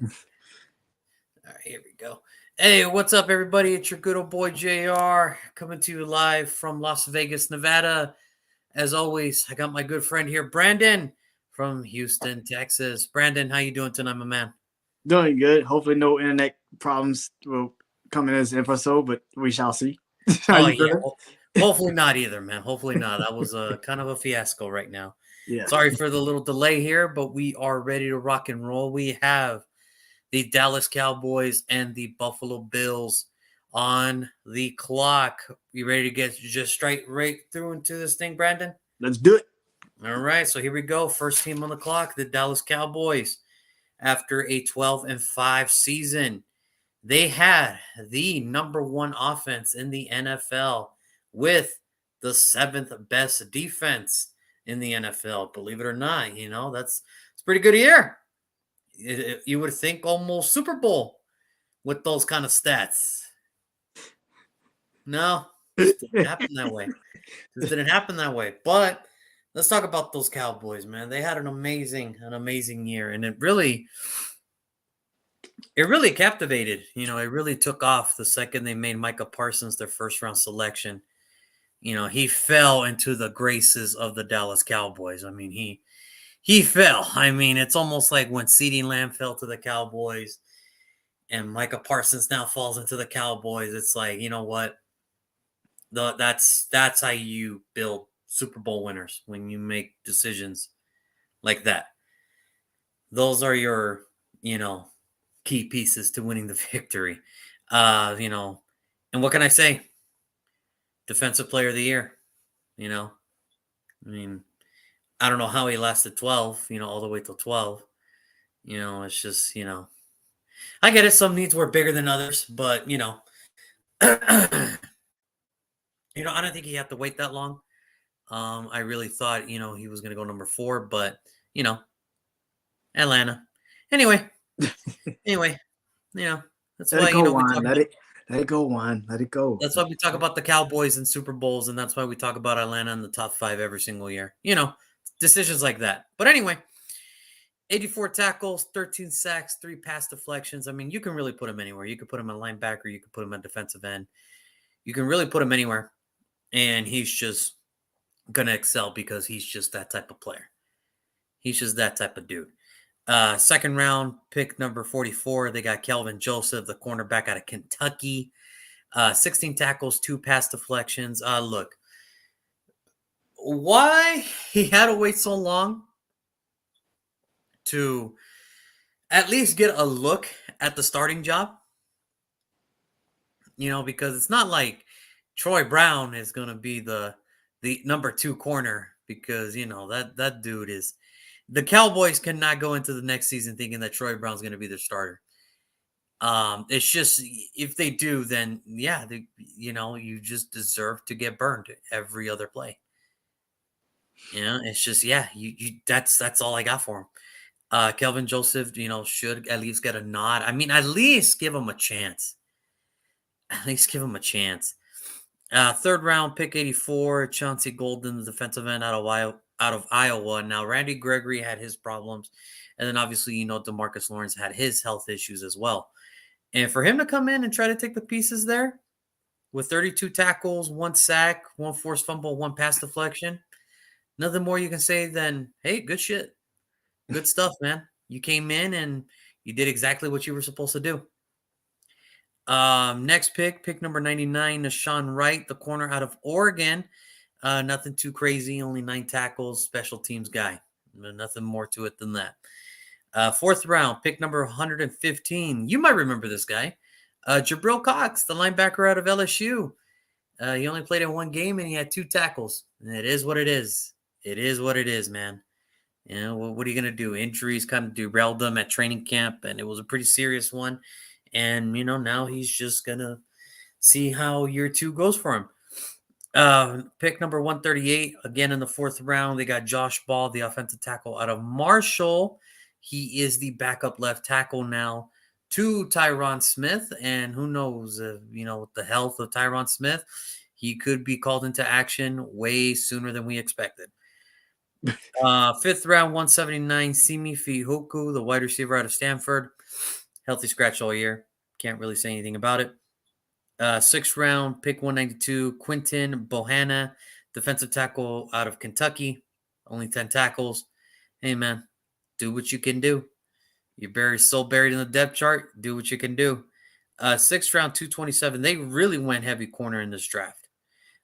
All right, here we go. Hey, what's up, everybody? It's your good old boy JR coming to you live from Las Vegas, Nevada. As always, I got my good friend here, Brandon from Houston, Texas. Brandon, how you doing tonight, my man? Doing good. Hopefully, no internet problems will come in this episode, but we shall see. How Oh you yeah, feeling? hopefully not either, man. Hopefully not. That was a kind of a fiasco right now. Yeah, Sorry for the little delay here, but we are ready to rock and roll. We have the Dallas Cowboys and the Buffalo Bills on the clock. You ready to get just straight right through into this thing, Brandon? let's do it. All right, so here we go. First team on the clock, the Dallas Cowboys. After a 12-5 season, they had the number one offense in the NFL with the seventh best defense in the NFL. Believe it or not, it's a pretty good year. You would think almost Super Bowl with those kind of stats. No, just didn't happen that way. Just didn't happen that way. But let's talk about those Cowboys, man. They had an amazing year, and it really captivated. It really took off the second they made Micah Parsons their first round selection. He fell into the graces of the Dallas Cowboys. I mean, he fell. I mean, it's almost like when CeeDee Lamb fell to the Cowboys and Micah Parsons now falls into the Cowboys. It's like, you know what? That's how you build Super Bowl winners, when you make decisions like that. Those are your, key pieces to winning the victory. Uh, you know, and what can I say? Defensive player of the year, you know. I mean, I don't know how he lasted 12, all the way till 12. It's just, I get it. Some needs were bigger than others, but I don't think he had to wait that long. I really thought, he was going to go number 4, but you know, Atlanta. Anyway, anyway, you know, that's Let why it go, we talk Juan. Let about it let it go, Juan. Let it go. the Cowboys and Super Bowls, and that's why we talk about Atlanta in the top 5 every single year. Decisions like that. But anyway, 84 tackles, 13 sacks, 3 pass deflections. I mean, you can really put him anywhere. You could put him at linebacker, you could put him at defensive end. You can really put him anywhere, and he's just going to excel because he's just that type of player. He's just that type of dude. Second round pick number 44, they got Kelvin Joseph, the cornerback out of Kentucky. 16 tackles, 2 pass deflections. Look, why he had to wait so long to at least get a look at the starting job, because it's not like Troy Brown is going to be the number 2 corner, because that dude is. The Cowboys cannot go into the next season thinking that Troy Brown's going to be their starter. It's just, if they do, then yeah, you just deserve to get burned every other play. It's just, yeah, that's all I got for him. Kelvin Joseph, should at least get a nod. I mean, at least give him a chance. At least give him a chance. Third round pick 84, Chauncey Golden, the defensive end out of Iowa. Now, Randy Gregory had his problems, and then obviously, DeMarcus Lawrence had his health issues as well. And for him to come in and try to take the pieces there with 32 tackles, 1 sack, 1 forced fumble, 1 pass deflection, nothing more you can say than, hey, good shit. Good stuff, man. You came in and you did exactly what you were supposed to do. Next pick number 99, Sean Wright, the corner out of Oregon. Nothing too crazy, only 9 tackles, special teams guy. Nothing more to it than that. Fourth round, pick number 115. You might remember this guy. Jabril Cox, the linebacker out of LSU. He only played in 1 game and he had 2 tackles. And it is what it is. It is what it is, man. What are you going to do? Injuries kind of derailed him at training camp, and it was a pretty serious one. And, now he's just going to see how year 2 goes for him. Pick number 138, again in the 4th round, they got Josh Ball, the offensive tackle out of Marshall. He is the backup left tackle now to Tyron Smith, and who knows, with the health of Tyron Smith, he could be called into action way sooner than we expected. 5th round, 179, Simi Fihoku, the wide receiver out of Stanford. Healthy scratch all year. Can't really say anything about it. 6th round, pick 192, Quinton Bohanna, defensive tackle out of Kentucky. Only 10 tackles. Hey, man, do what you can do. You're so buried in the depth chart. Do what you can do. 6th round, 227. They really went heavy corner in this draft.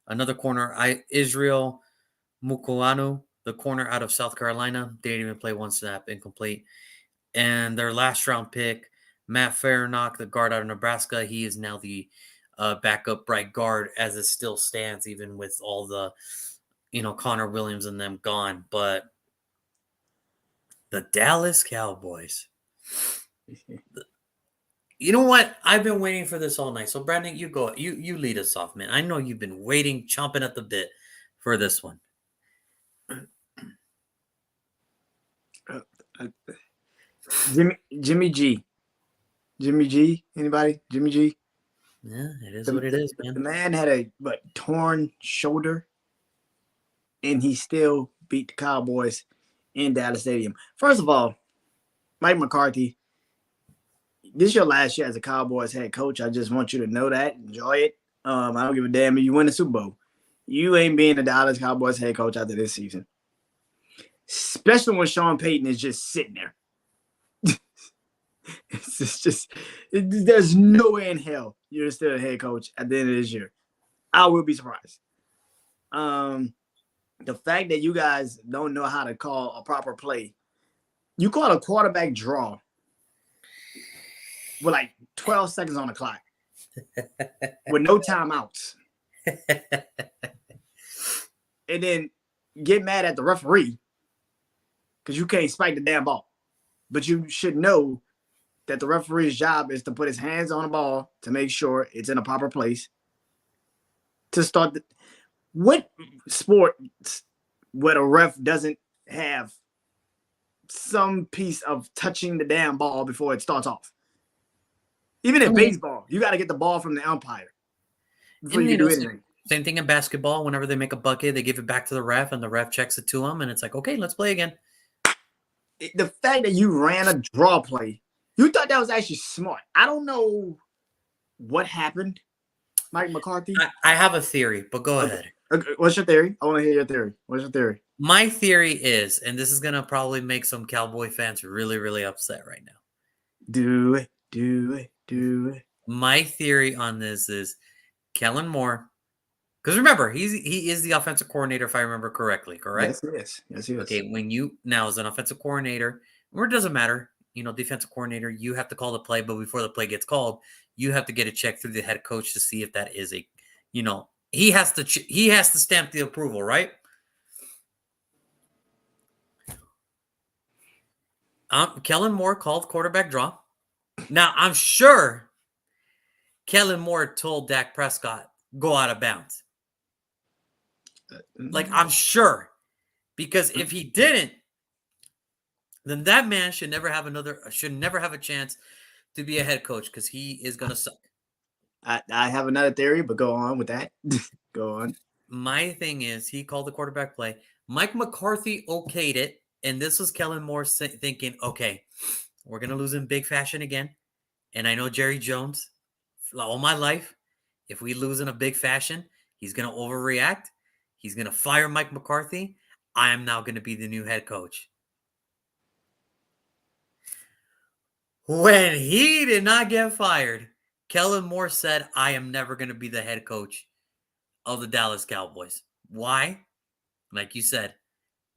Another corner, Israel Mukuanu, the corner out of South Carolina. They didn't even play one snap, incomplete. And their last round pick, Matt Farnock, the guard out of Nebraska. He is now the backup right guard as it still stands, even with all the, Connor Williams and them gone. But the Dallas Cowboys. You know what? I've been waiting for this all night. So Brandon, you go. You lead us off, man. I know you've been waiting, chomping at the bit for this one. Jimmy G. Anybody? Jimmy G. Yeah, it is what it is, man. The man had a torn shoulder, and he still beat the Cowboys in Dallas Stadium. First of all, Mike McCarthy, this is your last year as a Cowboys head coach. I just want you to know that. Enjoy it. I don't give a damn if you win the Super Bowl. You ain't being the Dallas Cowboys head coach after this season. Especially when Sean Payton is just sitting there. There's no way in hell you're still a head coach at the end of this year. I will be surprised. The fact that you guys don't know how to call a proper play. You call a quarterback draw with 12 seconds on the clock with no timeouts. And then get mad at the referee because you can't spike the damn ball. But you should know that the referee's job is to put his hands on the ball to make sure it's in a proper place. To start, what sport where the ref doesn't have some piece of touching the damn ball before it starts off? Even in baseball, you got to get the ball from the umpire before you can do anything. Same thing in basketball. Whenever they make a bucket, they give it back to the ref, and the ref checks it to them, and it's like, okay, let's play again. The fact that you ran a draw play, you thought that was actually smart. I don't know what happened, Mike McCarthy. I have a theory, but go ahead. Okay. What's your theory? I want to hear your theory. What's your theory? My theory is, and this is going to probably make some Cowboy fans really, really upset right now. Do it. My theory on this is Kellen Moore, because remember, he is the offensive coordinator, if I remember correctly, correct? Yes, he is. Okay, when you now as an offensive coordinator, or it doesn't matter, defensive coordinator, you have to call the play, but before the play gets called, you have to get a check through the head coach to see if that is a, he has to stamp the approval, right? Kellen Moore called quarterback draw. Now, I'm sure Kellen Moore told Dak Prescott, go out of bounds. I'm sure. Because if he didn't, then that man should never have a chance to be a head coach because he is going to suck. I have another theory, but go on with that. Go on. My thing is he called the quarterback play. Mike McCarthy okayed it, and this was Kellen Moore thinking, okay, we're going to lose in big fashion again. And I know Jerry Jones, all my life, if we lose in a big fashion, he's going to overreact. He's going to fire Mike McCarthy. I am now going to be the new head coach. When he did not get fired, Kellen Moore said, I am never going to be the head coach of the Dallas Cowboys. Why? Like you said,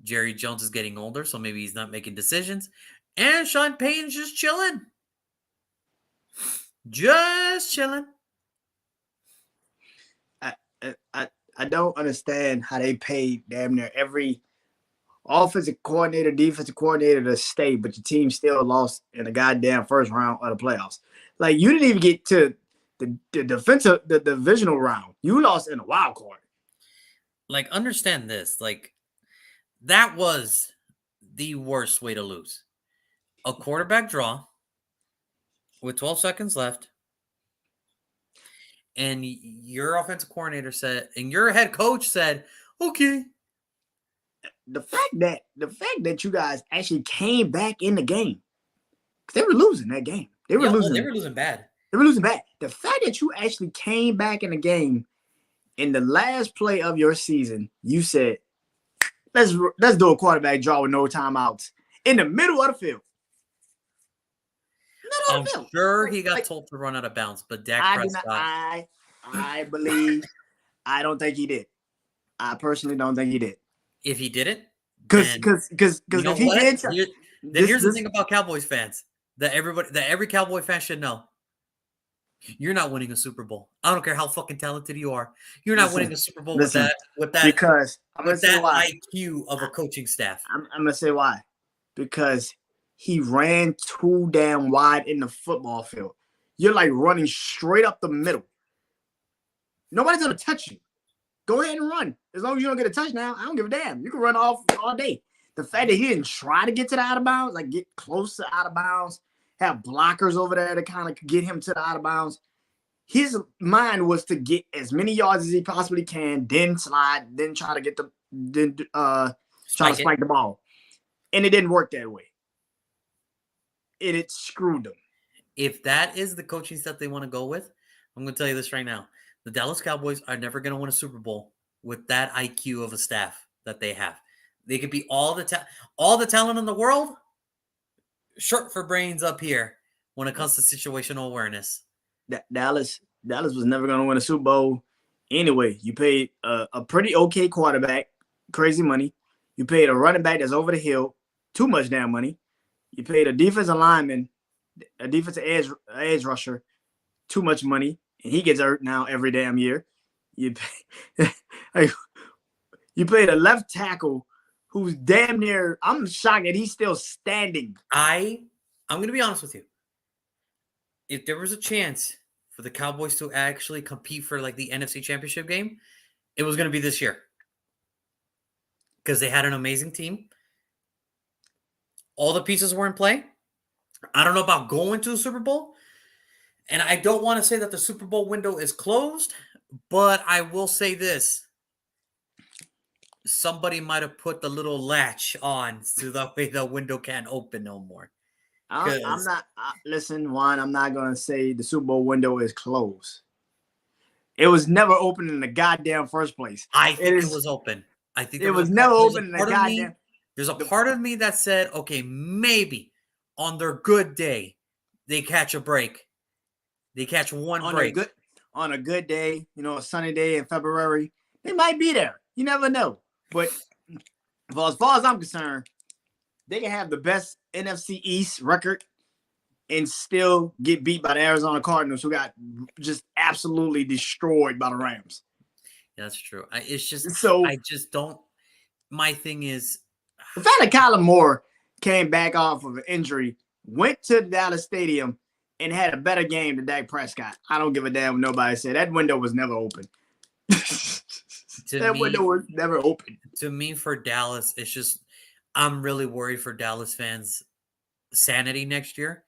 Jerry Jones is getting older, so maybe he's not making decisions. And Sean Payton's just chilling. Just chilling. I don't understand how they paid damn near every offensive coordinator, defensive coordinator to stay, but your team still lost in the goddamn first round of the playoffs. You didn't even get to the divisional round. You lost in the wild card. Understand this. That was the worst way to lose. A quarterback draw with 12 seconds left. And your offensive coordinator said, and your head coach said, okay. The fact that you guys actually came back in the game, because they were losing that game. They were Yeah, losing. they were losing bad. They were losing bad. The fact that you actually came back in the game in the last play of your season, you said, let's do a quarterback draw with no timeouts in the middle of the field. I'm sure he got told to run out of bounds, but Dak Prescott. I believe. I don't think he did. I personally don't think he did. If he did it, because if he did, then here's the thing about Cowboys fans that every Cowboy fan should know. You're not winning a Super Bowl. I don't care how fucking talented you are. You're not winning a Super Bowl with that because I'm gonna say why. IQ of a coaching staff. I'm gonna say why. Because he ran too damn wide in the football field. You're like running straight up the middle. Nobody's gonna touch you. Go ahead and run. As long as you don't get a touchdown, I don't give a damn. You can run off all day. The fact that he didn't try to get to the out of bounds, like get close to out of bounds, have blockers over there to kind of get him to the out of bounds. His mind was to get as many yards as he possibly can, then slide, then try to get try to spike the ball. And it didn't work that way. It screwed them. If that is the coaching stuff they want to go with, I'm going to tell you this right now. The Dallas Cowboys are never going to win a Super Bowl with that IQ of a staff that they have. They could be all the talent in the world, short for brains up here when it comes to situational awareness. Dallas was never going to win a Super Bowl anyway. You paid a pretty okay quarterback, crazy money. You paid a running back that's over the hill, too much damn money. You paid a defensive lineman, a defensive edge rusher, too much money. And he gets hurt now every damn year. You played a left tackle who's damn near. I'm shocked that he's still standing. I'm going to be honest with you. If there was a chance for the Cowboys to actually compete for like the NFC Championship game, it was going to be this year because they had an amazing team. All the pieces were in play. I don't know about going to a Super Bowl. And I don't want to say that the Super Bowl window is closed, but I will say this. Somebody might have put the little latch on so that way the window can't open no more. I'm not. Listen, Juan, I'm not going to say the Super Bowl window is closed. It was never open in the goddamn first place. I think it was open. I think it was never open in the goddamn. There's a part of me that said, okay, maybe on their good day, they catch a break. They catch one break. On a good day, a sunny day in February, they might be there. You never know. But as far as I'm concerned, they can have the best NFC East record and still get beat by the Arizona Cardinals, who got just absolutely destroyed by the Rams. Yeah, that's true. I just don't. My thing is, the fact that Kyler Moore came back off of an injury, went to the Dallas Stadium, and had a better game than Dak Prescott. I don't give a damn what nobody said. That window was never open. Window was never open. To me, for Dallas, it's just I'm really worried for Dallas fans' sanity next year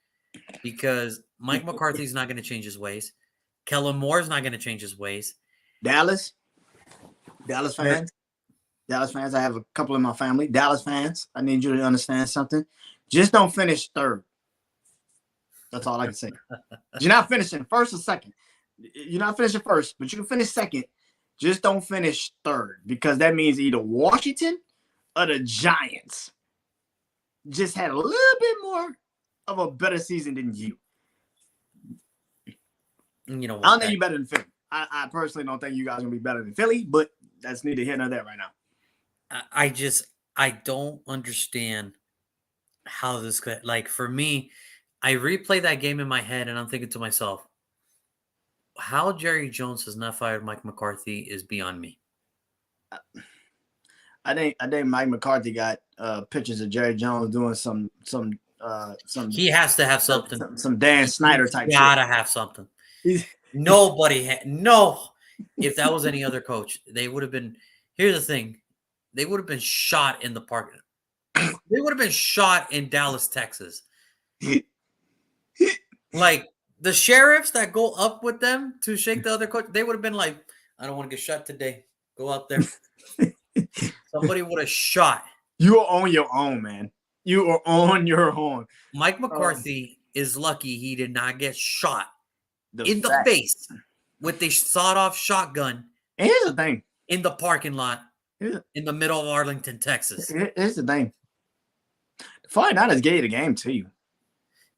because Mike McCarthy's not going to change his ways. Kellen Moore's not going to change his ways. Dallas fans. I have a couple in my family. Dallas fans, I need you to understand something. Just don't finish third. That's all I can say. You're not finishing first or second. You're not finishing first, but you can finish second. Just don't finish third because that means either Washington or the Giants just had a little bit more of a better season than you. I don't think you're better than Philly. I personally don't think you guys are going to be better than Philly, but that's neither here nor there right now. I don't understand how this could, like, for me, I replay that game in my head and I'm thinking to myself, how Jerry Jones has not fired Mike McCarthy is beyond me. I think Mike McCarthy got pictures of Jerry Jones doing some. He has to have something. Some Dan Snyder type. Gotta have something. Nobody had no. If that was any other coach, they would have been. Here's the thing, they would have been shot in the park. They would have been shot in Dallas, Texas. Like the sheriffs that go up with them to shake the other coach, they would have been like, I don't want to get shot today. Go out there. Somebody would have shot. You are on your own, man. You are on your own. Mike McCarthy is lucky he did not get shot The in the fact. face with a sawed-off shotgun And here's the thing. in the parking lot Here's, in the middle of Arlington, Texas. here's the thing. The 49ers gave the game to you.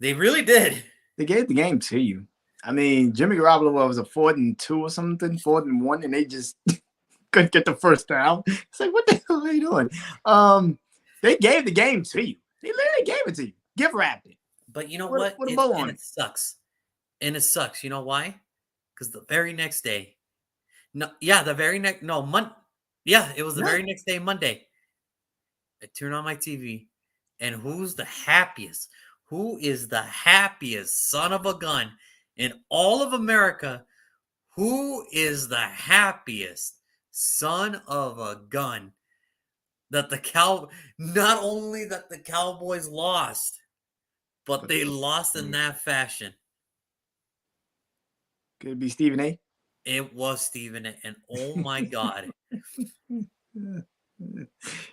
They really did. They gave the game to you. I mean, Jimmy Garoppolo was a 4th and 2 or something, 4th and 1, and they just couldn't get the first down. It's like, what the hell are you doing? They gave the game to you. They literally gave it to you. Gift wrapped it. But you know what? With a bow on it sucks. And it sucks. You know why? Because the very next day, it was the very next day, Monday. I turn on my TV, and who's the happiest? Who is the happiest son of a gun in all of America? Who is the happiest son of a gun that not only that the Cowboys lost, but they lost in that fashion? Could it be Stephen A? It was Stephen A. And oh my God.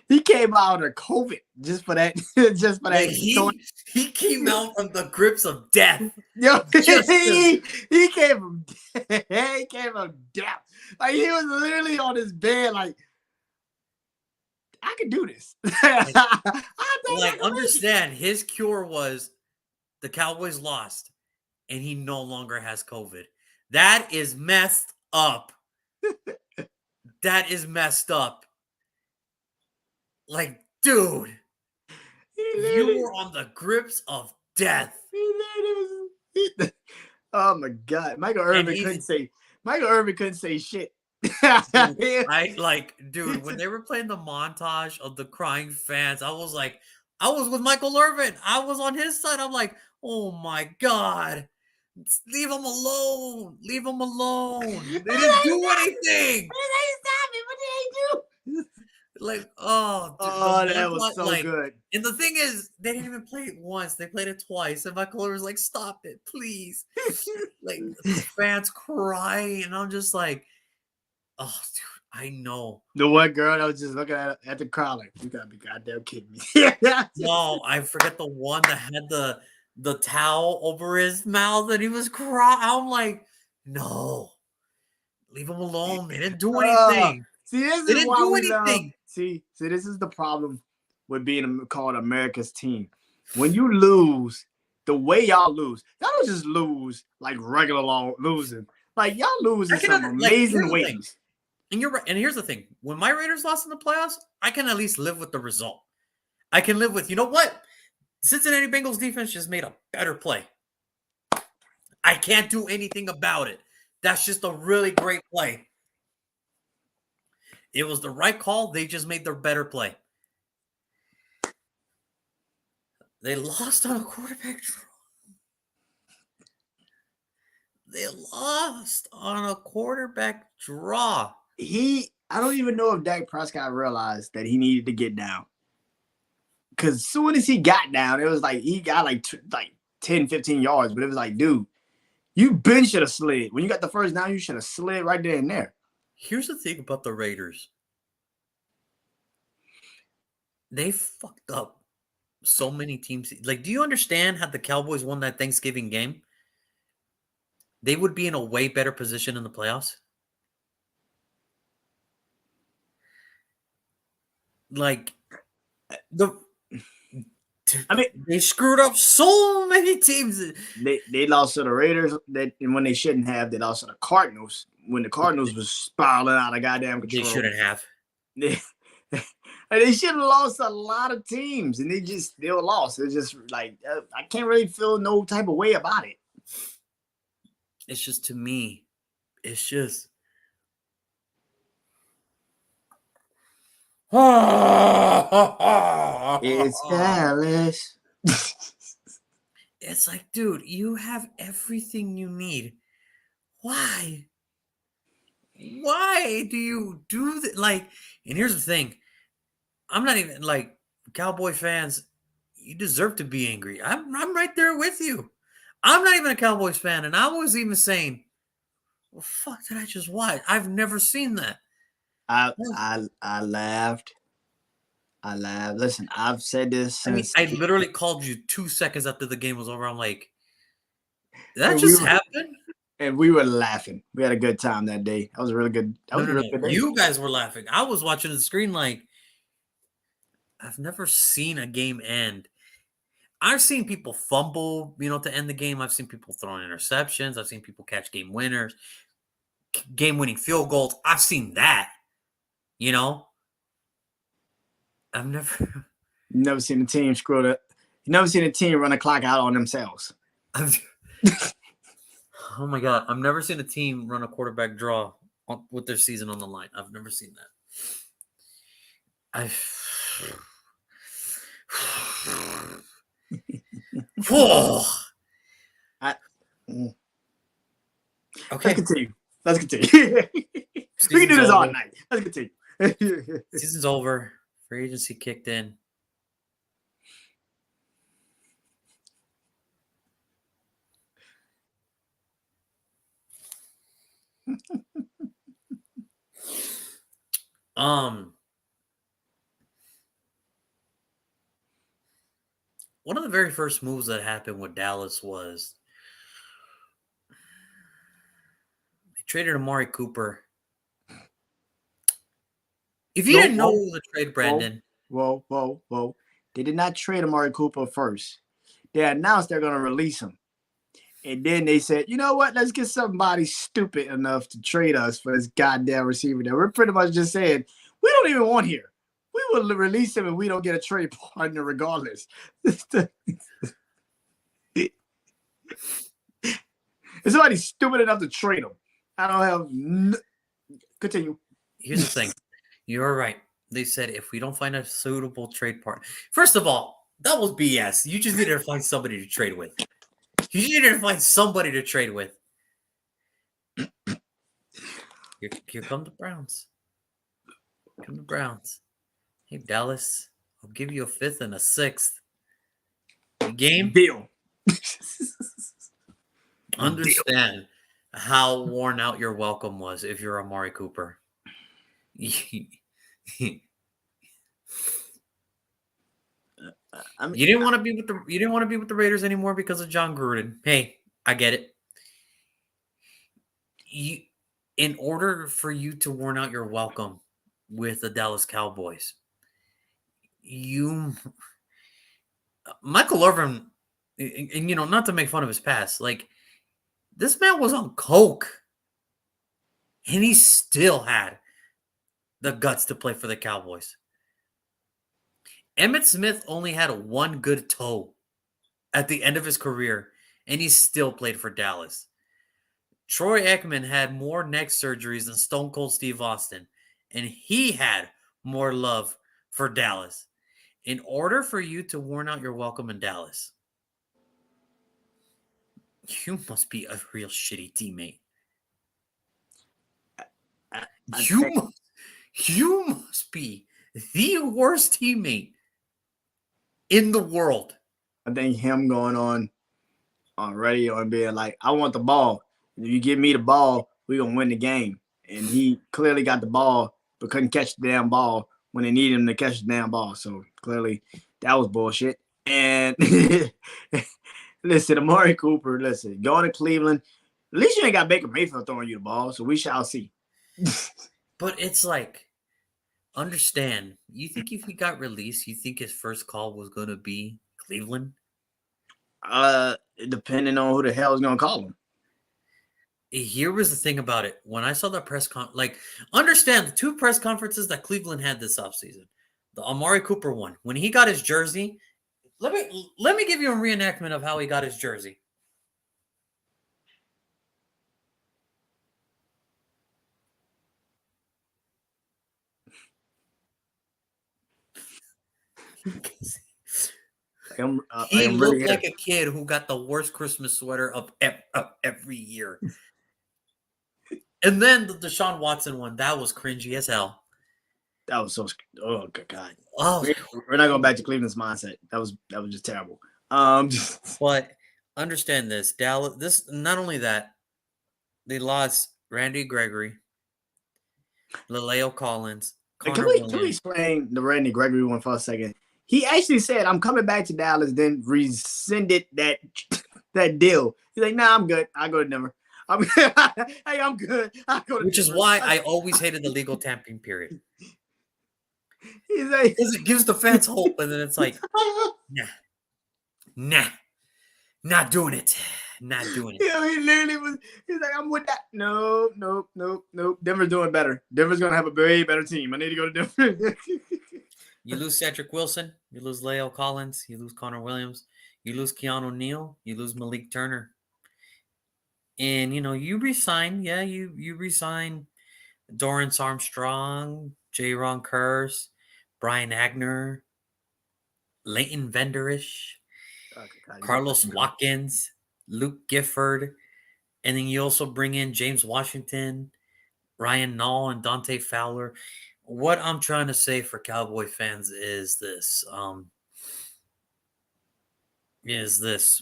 He came out of COVID just for that. Just for that. He came out from the grips of death. Yo, he came from he came from death. Like he was literally on his bed, like I could do this. Like, understand, his cure was the Cowboys lost, and he no longer has COVID. That is messed up. That is messed up. Like, dude, you were on the grips of death. Oh my God, Michael Irvin couldn't say shit. Dude, when they were playing the montage of the crying fans, I was with Michael Irvin. I was on his side. I'm like, oh my God, leave him alone. Leave him alone. They didn't do anything. Stop it. What did they do? Like, oh, dude, that was so good. And the thing is, they didn't even play it once. They played it twice. And Michael Irvin was like, stop it, please. Like, the fans crying. And I'm just like, oh, dude, I know. The one girl that was just looking at the crowd like, you gotta be goddamn kidding me. No, I forget the one that had the towel over his mouth and he was crying. I'm like, no, leave him alone. They didn't do anything. See, this is why we love. See, this is the problem with being called America's team. When you lose, the way y'all don't just lose like regular losing. Like y'all lose in some amazing ways. And you're right. And here's the thing: when my Raiders lost in the playoffs, I can at least live with the result. I can live with, you know what? Cincinnati Bengals defense just made a better play. I can't do anything about it. That's just a really great play. It was the right call. They just made their better play. They lost on a quarterback draw. They lost on a quarterback draw. I don't even know if Dak Prescott realized that he needed to get down. Because as soon as he got down, it was like he got like 10, 15 yards. But it was like, dude, you should have slid. When you got the first down, you should have slid right there and there. Here's the thing about the Raiders. They fucked up so many teams. Like, do you understand how the Cowboys won that Thanksgiving game? They would be in a way better position in the playoffs. Like, they screwed up so many teams. They lost to the Raiders, and when they shouldn't have, they lost to the Cardinals when the Cardinals was spiraling out of goddamn control. They shouldn't have. They should have lost a lot of teams, and they were lost. It's just like I can't really feel no type of way about it. It's just, to me, it's just. It's Dallas. It's like, dude, you have everything you need. Why? Why do you do that? Like, and here's the thing. I'm not even like Cowboy fans. You deserve to be angry. I'm right there with you. I'm not even a Cowboys fan, and I was even saying, "Well, fuck, did I just watch? I've never seen that." I laughed. Listen, I've said this since. I literally called you 2 seconds after the game was over. I'm like, That and we just were happened? and we were laughing. We had a good time that day. That was a really good. That No, was a no, really no. good day. You guys were laughing. I was watching the screen like I've never seen a game end. I've seen people fumble, to end the game. I've seen people throwing interceptions. I've seen people catch game winners, game winning field goals. I've seen that, you know. I've never You never seen a team screw it. You never seen a team run a clock out on themselves. I've, oh my god, I've never seen a team run a quarterback draw with their season on the line. I've never seen that. I've Whoa. I, mm. Let's Okay. continue. Let's continue. We can do this all Over. night. Let's continue. Season's over. Free agency kicked in. One of the very first moves that happened with Dallas was they traded Amari Cooper. If you didn't know the trade, Brandon. Whoa. They did not trade Amari Cooper first. They announced they're going to release him. And then they said, you know what? Let's get somebody stupid enough to trade us for this goddamn receiver. That we're pretty much just saying, we don't even want here. We will release him and we don't get a trade partner regardless. If somebody stupid enough to trade him, I don't have. Continue. Here's the thing. You're right. They said if we don't find a suitable trade partner. First of all, that was BS. You just needed to find somebody to trade with. You needed to find somebody to trade with. Here come the Browns. Here come the Browns. Hey, Dallas, I'll give you a 5th and a 6th. Game? Deal. Understand how worn out your welcome was if you're Amari Cooper. You didn't want to be with the Raiders anymore because of John Gruden. Hey, I get it. In order for you to worn out your welcome with the Dallas Cowboys, Michael Irvin, and not to make fun of his past, like this man was on coke, and he still had the guts to play for the Cowboys. Emmitt Smith only had one good toe at the end of his career, and he still played for Dallas. Troy Aikman had more neck surgeries than Stone Cold Steve Austin, and he had more love for Dallas. In order for you to worn out your welcome in Dallas, you must be a real shitty teammate. You must be the worst teammate in the world. I think him going on radio and being like, I want the ball. If you give me the ball, we're going to win the game. And he clearly got the ball, but couldn't catch the damn ball when they needed him to catch the damn ball. So clearly that was bullshit. And listen, Amari Cooper, going to Cleveland. At least you ain't got Baker Mayfield throwing you the ball, so we shall see. But it's like, understand, you think if he got released, you think his first call was going to be Cleveland? Depending on who the hell is going to call him. Here was the thing about it. When I saw the press understand the 2 press conferences that Cleveland had this offseason. The Amari Cooper one. When he got his jersey, let me give you a reenactment of how he got his jersey. He looked like a kid who got the worst Christmas sweater of every year. And then the Deshaun Watson one, that was cringy as hell. That was so. Oh God. Oh, we're not going back to Cleveland's mindset. That was just terrible. But understand this, Dallas. This not only that, they lost Randy Gregory, Laleo Collins. Can we explain the Randy Gregory one for a second? He actually said, "I'm coming back to Dallas," then rescinded that. that deal. He's like, nah, I'm good. I'll go to Denver. Hey, I'm good. I'll go to Which is Denver. why I always hated the legal tampering period. He's like, Because it gives the fans hope, and then it's like, nah, not doing it. Not doing it. he literally was. He's like, I'm with that. No, nope, nope, nope. Denver's doing better. Denver's gonna have a way better team. I need to go to Denver. You lose Cedric Wilson, you lose Leo Collins, you lose Connor Williams, you lose Keanu Neal, you lose Malik Turner. And you resign, you resign Dorrance Armstrong, J. Ron Kurz, Brian Agner, Leighton Venderish, Carlos Watkins, Luke Gifford, and then you also bring in James Washington, Ryan Nall, and Dante Fowler. What I'm trying to say for Cowboy fans is this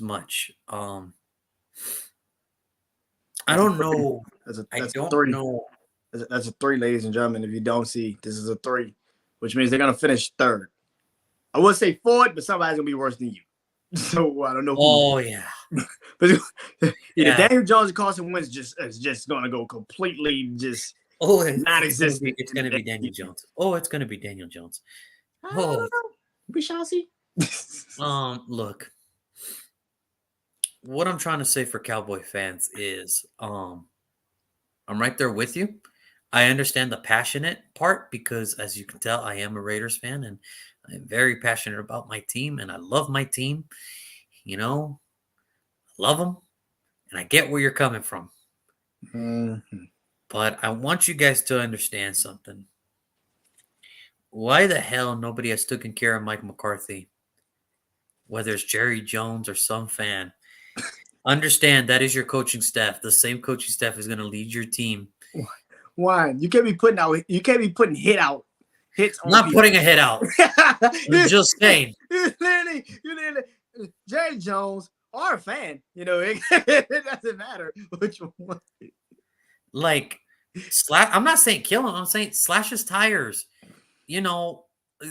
much. I don't know. I don't know. That's a 3, ladies and gentlemen. If you don't see, this is a 3, which means they're gonna finish 3rd. I would say 4th, but somebody's gonna be worse than you. So I don't know. Oh yeah. But either Daniel Jones or Carson Wentz is just gonna go completely just non-existent. It's gonna be Daniel Jones. Oh, it's gonna be Daniel Jones. Oh, we shall see. Look. What I'm trying to say for Cowboy fans is I'm right there with you. I understand the passionate part because, as you can tell, I am a Raiders fan and I'm very passionate about my team and I love my team. I love them and I get where you're coming from. Mm-hmm. But I want you guys to understand something. Why the hell nobody has taken care of Mike McCarthy? Whether it's Jerry Jones or some fan. Understand that is your coaching staff. The same coaching staff is going to lead your team. Why? You can't be putting hits on not people. Putting a hit out. I'm just saying. You literally, Jerry Jones or a fan, it doesn't matter which one. Like, I'm not saying kill him. I'm saying slash his tires.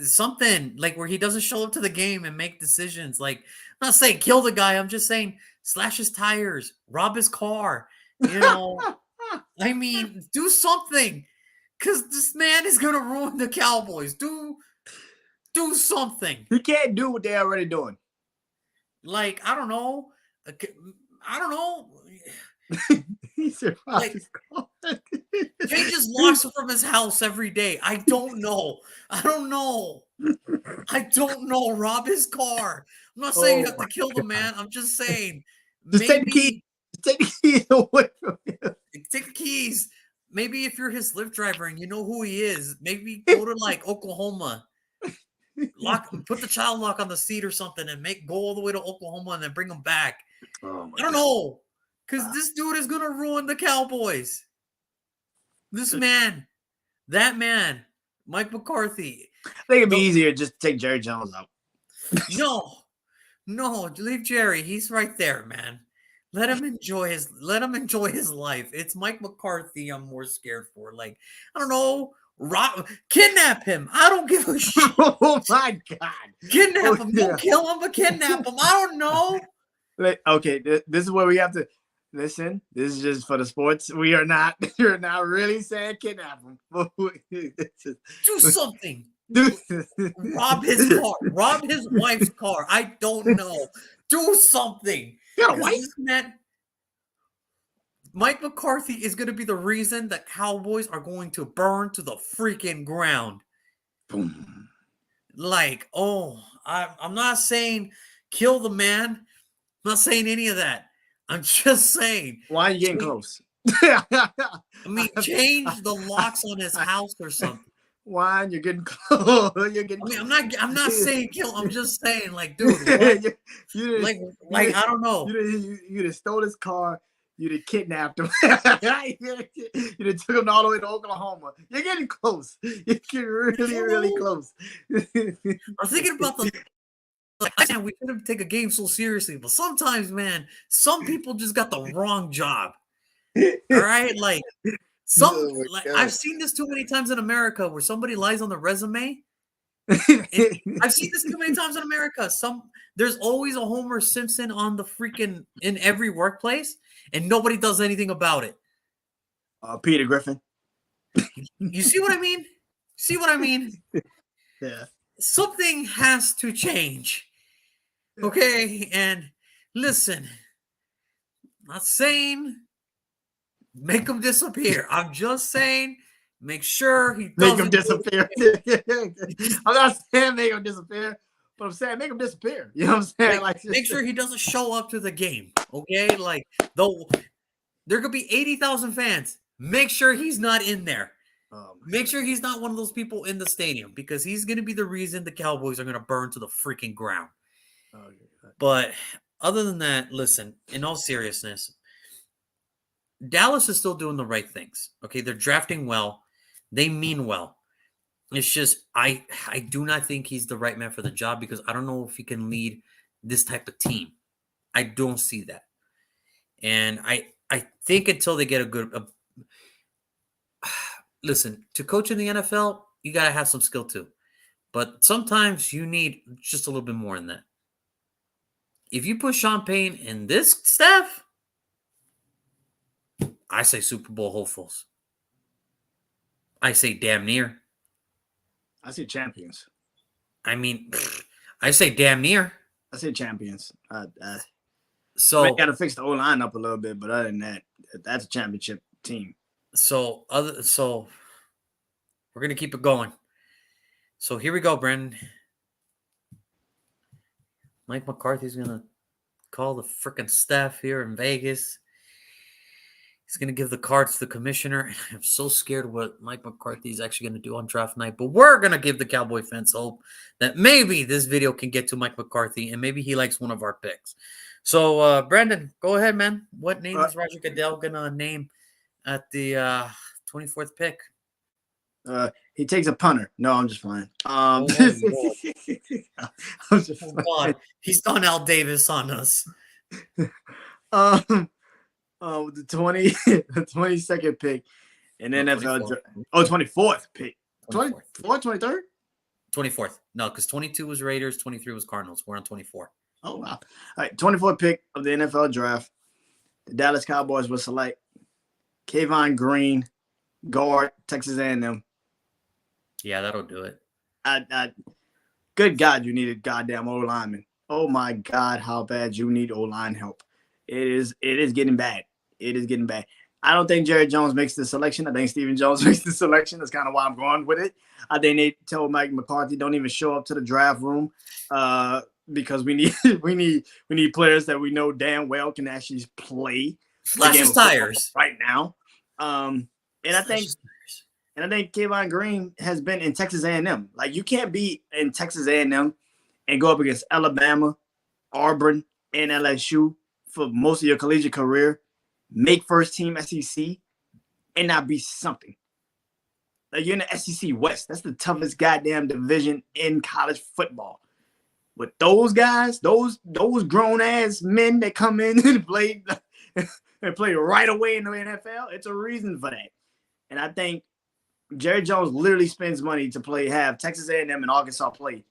Something like where he doesn't show up to the game and make decisions. Like, I'm not saying kill the guy. I'm just saying slash his tires, rob his car. I mean, do something. Because this man is going to ruin the Cowboys. Do something. He can't do what they're already doing. Like, I don't know. He said, like, changes locks from his house every day. I don't know. Rob his car. I'm not saying you have to kill the man. I'm just saying. Just take the key. Take the keys away from him. Take the keys. Maybe if you're his Lyft driver and you know who he is, maybe go to like Oklahoma. Put the child lock on the seat or something and go all the way to Oklahoma and then bring him back. I don't know. Because this dude is going to ruin the Cowboys. This man. That man. Mike McCarthy. I think it'd be easier just to take Jerry Jones out. No, leave Jerry. He's right there, man. Let him enjoy his life. It's Mike McCarthy I'm more scared for. Like, I don't know. Kidnap him. I don't give a shit. Oh my God. Kidnap him. Don't kill him, but kidnap him. I don't know. Okay, this is where we have to listen. This is just for the sports. You're not really saying kidnap him. Do something. Rob his car. Rob his wife's car. I don't know. Do something. You got a wife? Man, Mike McCarthy is going to be the reason that Cowboys are going to burn to the freaking ground. Boom. Like, I'm not saying kill the man. I'm not saying any of that. I'm just saying. Why are you getting close? I mean, change the locks on his house or something. Why you're getting close? I'm not saying kill. I'm just saying, like, dude, like I don't know. You'd have stole his car. You'd have kidnapped him. You'd have took him all the way to Oklahoma. You're getting close. You're getting really close. I'm thinking about we shouldn't take a game so seriously, but sometimes, man, some people just got the wrong job. All right, like. I've seen this too many times in America where somebody lies on the resume I've seen this too many times in America. There's always a Homer Simpson on the freaking in every workplace, and nobody does anything about it. Peter Griffin. You see what I mean? See what I mean? Yeah. Something has to change. Okay, and listen, not saying make him disappear. I'm just saying make sure he Make him doesn't disappear. I'm not saying make him disappear, but I'm saying make him disappear. You know what I'm saying? make sure he doesn't show up to the game. Okay, like though there could be 80,000 fans. Make sure he's not in there. Make sure he's not one of those people in the stadium because he's going to be the reason the Cowboys are going to burn to the freaking ground. But other than that, listen, in all seriousness, Dallas is still doing the right things. Okay, they're drafting well. They mean well. It's just I do not think he's the right man for the job because I don't know if he can lead this type of team. I don't see that. And I think until they get a good listen, to coach in the NFL, you got to have some skill too. But sometimes you need just a little bit more than that. If you put Sean Payne in this staff, I say Super Bowl hopefuls. I say damn near. I say champions. I mean, I say damn near. I say champions. So we got to fix the O line up a little bit, but other than that, that's a championship team. So we're gonna keep it going. So here we go, Brendan. Mike McCarthy's gonna call the freaking staff here in Vegas. He's going to give the cards to the commissioner. I'm so scared what Mike McCarthy is actually going to do on draft night. But we're going to give the Cowboy fans hope that maybe this video can get to Mike McCarthy and maybe he likes one of our picks. So, Brandon, go ahead, man. What name is Roger Goodell going to name at the 24th pick? He takes a punter. No, I'm just playing. I'm just playing. God. He's done Al Davis on us. The 22nd pick in NFL. 24th pick. 24th, 23rd? 24th. No, because 22 was Raiders, 23 was Cardinals. We're on 24. Oh, wow. All right, 24th pick of the NFL draft. The Dallas Cowboys will select Kayvon Green, guard, Texas A&M. Yeah, that'll do it. Good God, you need a goddamn O-lineman. Oh, my God, how bad you need O-line help. It is getting bad. It is getting bad. I don't think Jerry Jones makes the selection. I think Stephen Jones makes the selection. That's kind of why I'm going with it. I think they told Mike McCarthy don't even show up to the draft room because we need players that we know damn well can actually play. Slash his tires right now. And I think Kayvon Green has been in Texas A&M. Like you can't be in Texas A&M and go up against Alabama, Auburn, and LSU for most of your collegiate career, make first team SEC, and not be something. Like you're in the SEC West. That's the toughest goddamn division in college football. With those guys, those grown ass men that come in and play right away in the NFL, it's a reason for that. And I think Jerry Jones literally spends money to have Texas A&M and Arkansas play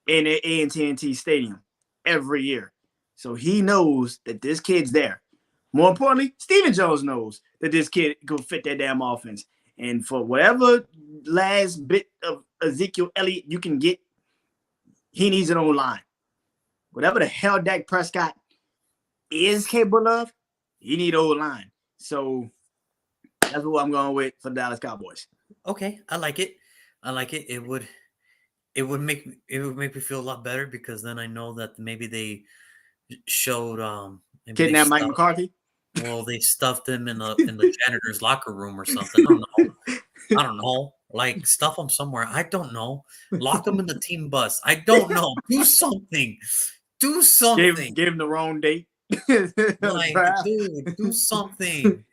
in the A&T Stadium every year. So he knows that this kid's there. More importantly, Stephen Jones knows that this kid can fit that damn offense. And for whatever last bit of Ezekiel Elliott you can get, he needs an O-line. Whatever the hell Dak Prescott is capable of, he need O-line. So that's what I'm going with for the Dallas Cowboys. Okay, I like it. It would make me feel a lot better because then I know that maybe they showed kidnap Mike McCarthy. Well, they stuffed him in the janitor's locker room or something. I don't know. Like stuff him somewhere. I don't know. Lock him in the team bus. I don't know. Do something. Do something. Give him the wrong date. Like, dude, do something.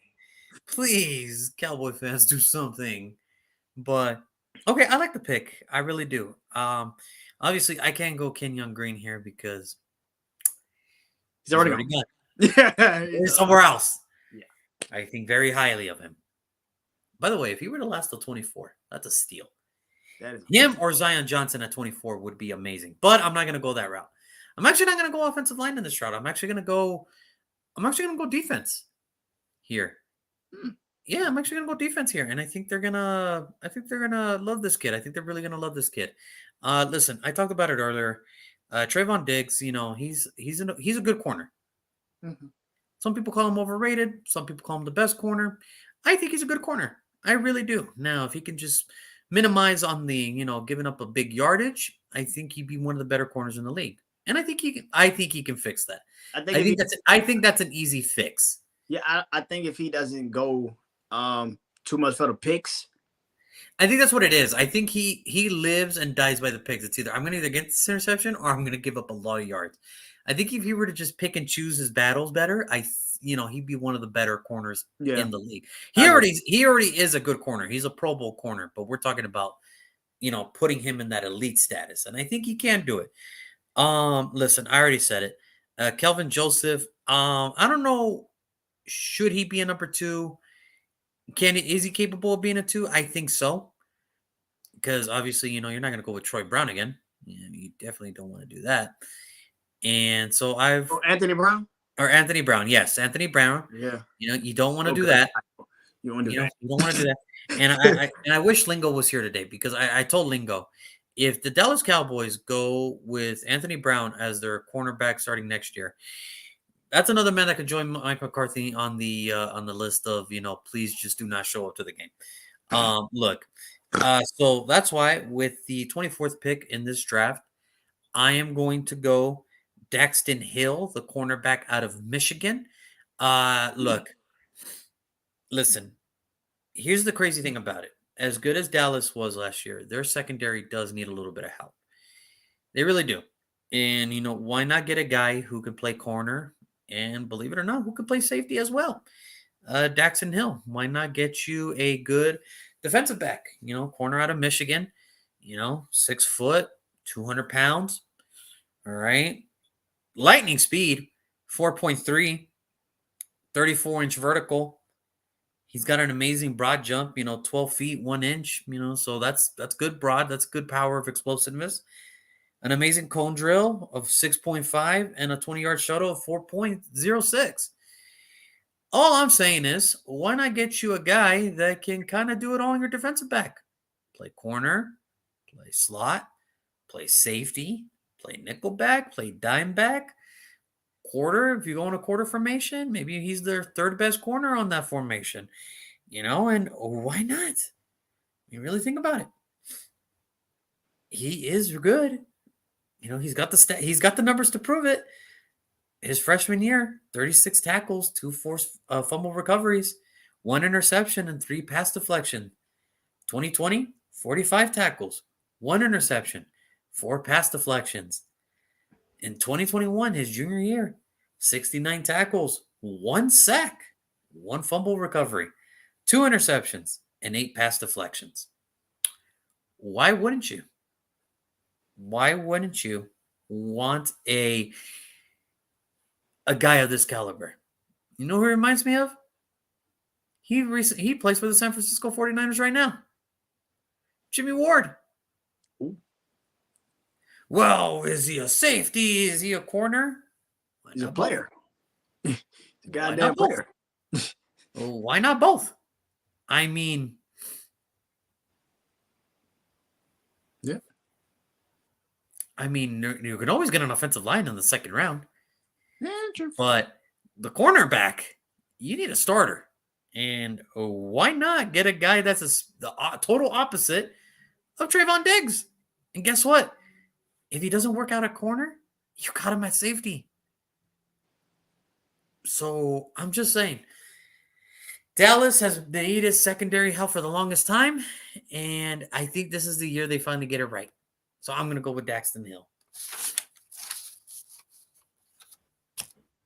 Please, Cowboy fans, do something. But okay, I like the pick. I really do. Obviously, I can't go Kenyon Green here because he's already gone. Yeah, he's somewhere else. Yeah, I think very highly of him. By the way, if he were to last till 24, that's a steal. That is Him amazing. or Zion Johnson at 24 would be amazing. But I'm not going to go that route. I'm actually not going to go offensive line in this route. I'm actually going to go defense here. Hmm. Yeah, I'm actually gonna go defense here, and I think they're gonna love this kid. I think they're really gonna love this kid. Listen, I talked about it earlier. Trayvon Diggs, he's a good corner. Mhm. Some people call him overrated. Some people call him the best corner. I think he's a good corner. I really do. Now, if he can just minimize on the giving up a big yardage, I think he'd be one of the better corners in the league. And I think he can fix that. I think if he, I think that's an easy fix. yeah, I think if he doesn't go too much for the picks, I think that's what it is. I think he lives and dies by the picks. It's either I'm going to either get this interception or I'm going to give up a lot of yards. I think if he were to just pick and choose his battles better, he'd be one of the better corners yeah, in the league. I agree. He already is a good corner. He's a Pro Bowl corner, but we're talking about putting him in that elite status, and I think he can do it. Listen, I already said it. Kelvin Joseph. I don't know. Should he be a number two? Is he capable of being a two? I think so. Because obviously, you're not going to go with Troy Brown again. You definitely don't want to do that. And so Oh, Anthony Brown. or Anthony Brown. Yes, Anthony Brown. Yeah. You don't want to do Okay. that. You want to do that? You don't want to do that. And I wish Lingo was here today because I told Lingo if the Dallas Cowboys go with Anthony Brown as their cornerback starting next year, that's another man that could join Mike McCarthy on the list of please just do not show up to the game. Look, so that's why with the 24th pick in this draft, I am going to go Daxton Hill, the cornerback out of Michigan. Look, listen, here's the crazy thing about it. As good as Dallas was last year, their secondary does need a little bit of help. They really do. And why not get a guy who can play corner and believe it or not, who can play safety as well? Daxton Hill. Why not get you a good defensive back? Corner out of Michigan. 6 foot, 200 pounds. All right. Lightning speed, 4.3, 34-inch vertical. He's got an amazing broad jump, 12 feet, 1 inch, so that's good broad. That's good power of explosiveness. An amazing cone drill of 6.5 and a 20-yard shuttle of 4.06. All I'm saying is, why not get you a guy that can kind of do it all in your defensive back? Play corner, play slot, play safety, play nickel back, play dime back, quarter. If you go in a quarter formation, maybe he's their third best corner on that formation, and why not? You really think about it. He is good. He's got he's got the numbers to prove it. His freshman year, 36 tackles, 2 forced fumble recoveries, 1 interception, and 3 pass deflection. 2020, 45 tackles, 1 interception, 4 pass deflections. In 2021, his junior year, 69 tackles, 1 sack, 1 fumble recovery, 2 interceptions, and 8 pass deflections. Why wouldn't you? Why wouldn't you want a guy of this caliber? You know who he reminds me of? He plays for the San Francisco 49ers right now. Jimmy Ward. Ooh, Well, is he a safety? Is he a corner? Why he's a not both? player. He's a Why goddamn not both? player. Why not both? I mean, Yeah. You can always get an offensive line in the second round, Yeah, true. but the cornerback, you need a starter. And why not get a guy that's the total opposite of Trayvon Diggs? And guess what? If he doesn't work out at corner, you got him at safety. So I'm just saying, Dallas has needed secondary help for the longest time, and I think this is the year they finally get it right. So I'm going to go with Daxton Hill.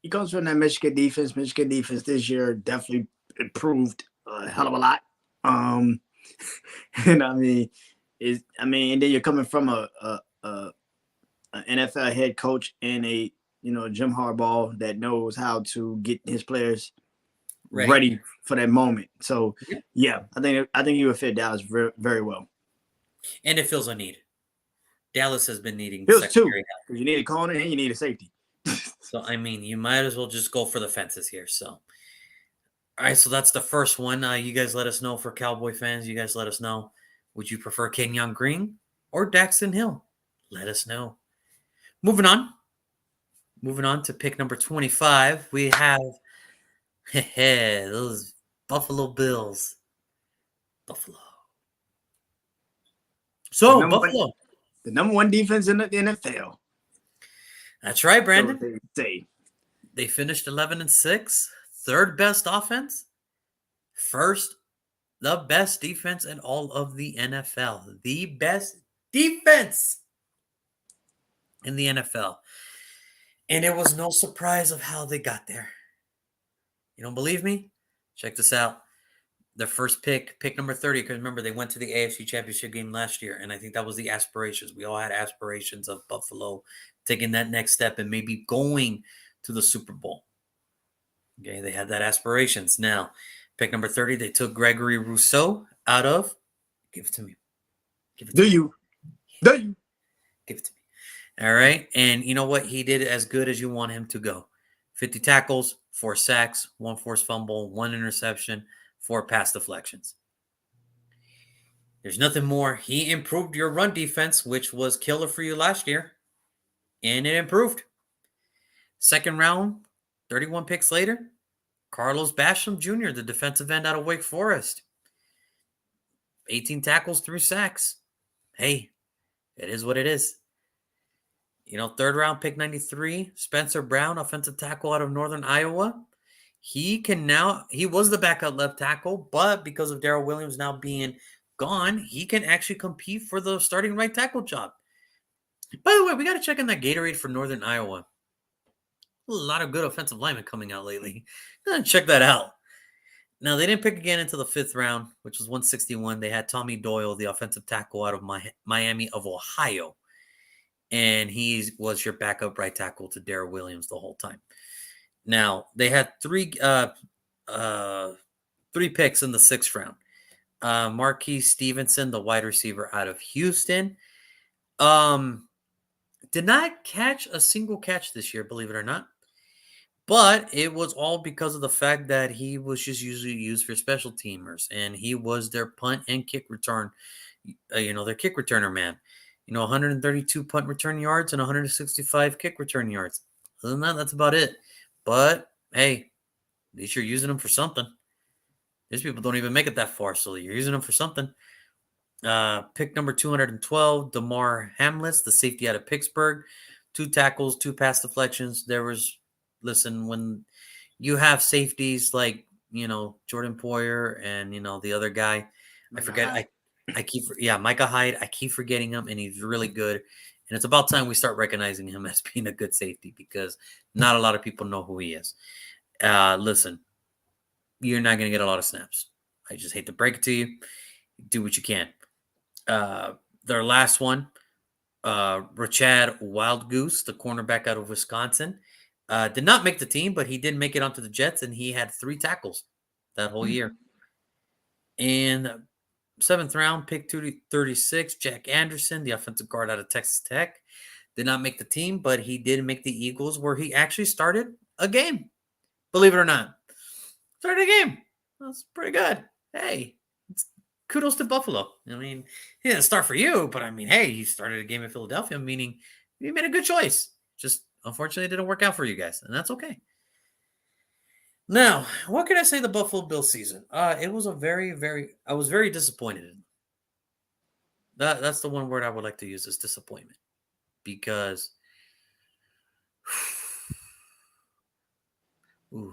He comes from that Michigan defense. Michigan defense this year definitely improved a hell of a lot. And and then you're coming from an NFL head coach and a Jim Harbaugh that knows how to get his players ready for that moment. So yeah, I think he would fit Dallas very, very well. And it fills a need. Dallas has been needing Bills two, secondary help. because you need a corner and you need a safety. So, I mean, you might as well just go for the fences here. So, all right. So, that's the first one. You guys let us know for Cowboy fans. You guys let us know. Would you prefer Kenyon Green or Daxton Hill? Let us know. Moving on. Moving on to pick number 25. We have those Buffalo Bills. Buffalo. The So, number one, Buffalo. the number one defense in the NFL. That's right, So Brandon. they say. They finished 11-6, third best offense, first the best defense in all of the NFL. The best defense in the NFL. And it was no surprise of how they got there. You don't believe me? Check this out. Their first pick number 30, because remember, they went to the AFC Championship game last year, and I think that was the aspirations. We all had aspirations of Buffalo taking that next step and maybe going to the Super Bowl. Okay, they had that aspirations. Now, pick number 30, they took Gregory Rousseau out of. Give it to me. Give it to Do me. you? Do you? Give it to me. All right. And you know what? He did as good as you want him to go. 50 tackles, 4 sacks, 1 forced fumble, 1 interception, 4 pass deflections. There's nothing more. He improved your run defense, which was killer for you last year, and it improved. Second round, 31 picks later, Carlos Basham Jr., the defensive end out of Wake Forest. 18 tackles, 3 sacks. Hey, it is what it is. You know, third round pick 93, Spencer Brown, offensive tackle out of Northern Iowa. He was the backup left tackle, but because of Darrell Williams now being gone, he can actually compete for the starting right tackle job. By the way, we got to check in that Gatorade for Northern Iowa. A lot of good offensive linemen coming out lately. Check that out. Now, they didn't pick again until the 5th round, which was 161. They had Tommy Doyle, the offensive tackle out of Miami of Ohio. And he was your backup right tackle to Darrell Williams the whole time. Now, they had three picks in the 6th round. Marquise Stevenson, the wide receiver out of Houston. Did not catch a single catch this year, believe it or not. But it was all because of the fact that he was just usually used for special teamers, and he was their punt and kick return, their kick returner man. 132 punt return yards and 165 kick return yards. Other than that, that's about it. But hey, at least you're using them for something. These people don't even make it that far, so you're using them for something. Pick number 212, DeMar Hamlets, the safety out of Pittsburgh. 2 tackles, 2 pass deflections. When you have safeties like, Jordan Poyer and, the other guy, Micah Hyde. I keep forgetting him, and he's really good. And it's about time we start recognizing him as being a good safety because not a lot of people know who he is. Listen, you're not going to get a lot of snaps. I just hate to break it to you. Do what you can. Their last one, Rashad Wildgoose, the cornerback out of Wisconsin, did not make the team, but he did make it onto the Jets, and he had 3 tackles that whole year. And 7th round, pick 236, Jack Anderson, the offensive guard out of Texas Tech, did not make the team, but he did make the Eagles, where he actually started a game. Believe it or not. Started a game. That's pretty good. Hey, kudos to Buffalo. I mean, he didn't start for you, but I mean, hey, he started a game in Philadelphia, meaning you made a good choice. Just unfortunately, it didn't work out for you guys, and that's okay. Now, what can I say the Buffalo Bills season? It was I was very disappointed in them. That's the one word I would like to use is disappointment. Because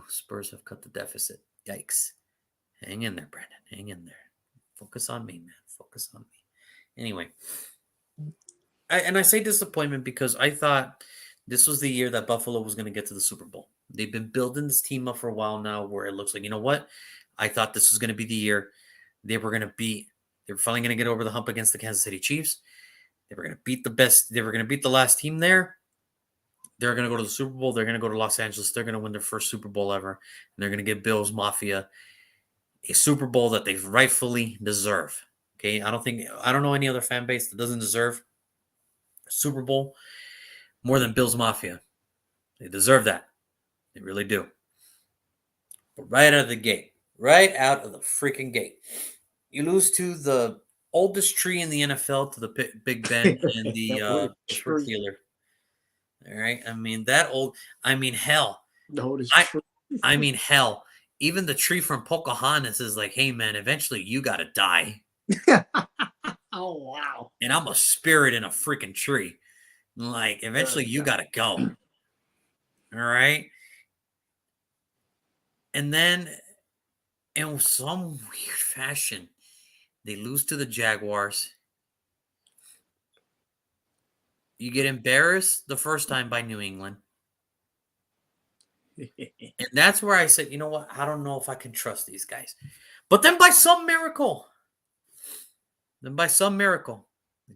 Spurs have cut the deficit. Yikes. Hang in there, Brandon. Hang in there. Focus on me, man. Focus on me. Anyway, I say disappointment because I thought this was the year that Buffalo was going to get to the Super Bowl. They've been building this team up for a while now where it looks like, you know what? I thought this was going to be the year they were finally going to get over the hump against the Kansas City Chiefs. They were going to beat they were going to beat the last team there. They're going to go to the Super Bowl. They're going to go to Los Angeles. They're going to win their first Super Bowl ever. And they're going to give Bills Mafia a Super Bowl that they rightfully deserve. Okay, I don't know any other fan base that doesn't deserve a Super Bowl more than Bills Mafia. They deserve that. They really do. But right out of the freaking gate, you lose to the oldest tree in the NFL, to the Big Ben and the That oldest Pittsburgh tree. Steelers. All right, I mean that old. I mean hell. The oldest I tree. I mean hell. Even the tree from Pocahontas is like, hey man, eventually you gotta die, Oh wow. and I'm a spirit in a freaking tree. Like eventually you God. gotta go. All right, and then in some weird fashion, they lose to the Jaguars. You get embarrassed the first time by New England. And that's where I said, you know what? I don't know if I can trust these guys. But then by some miracle, they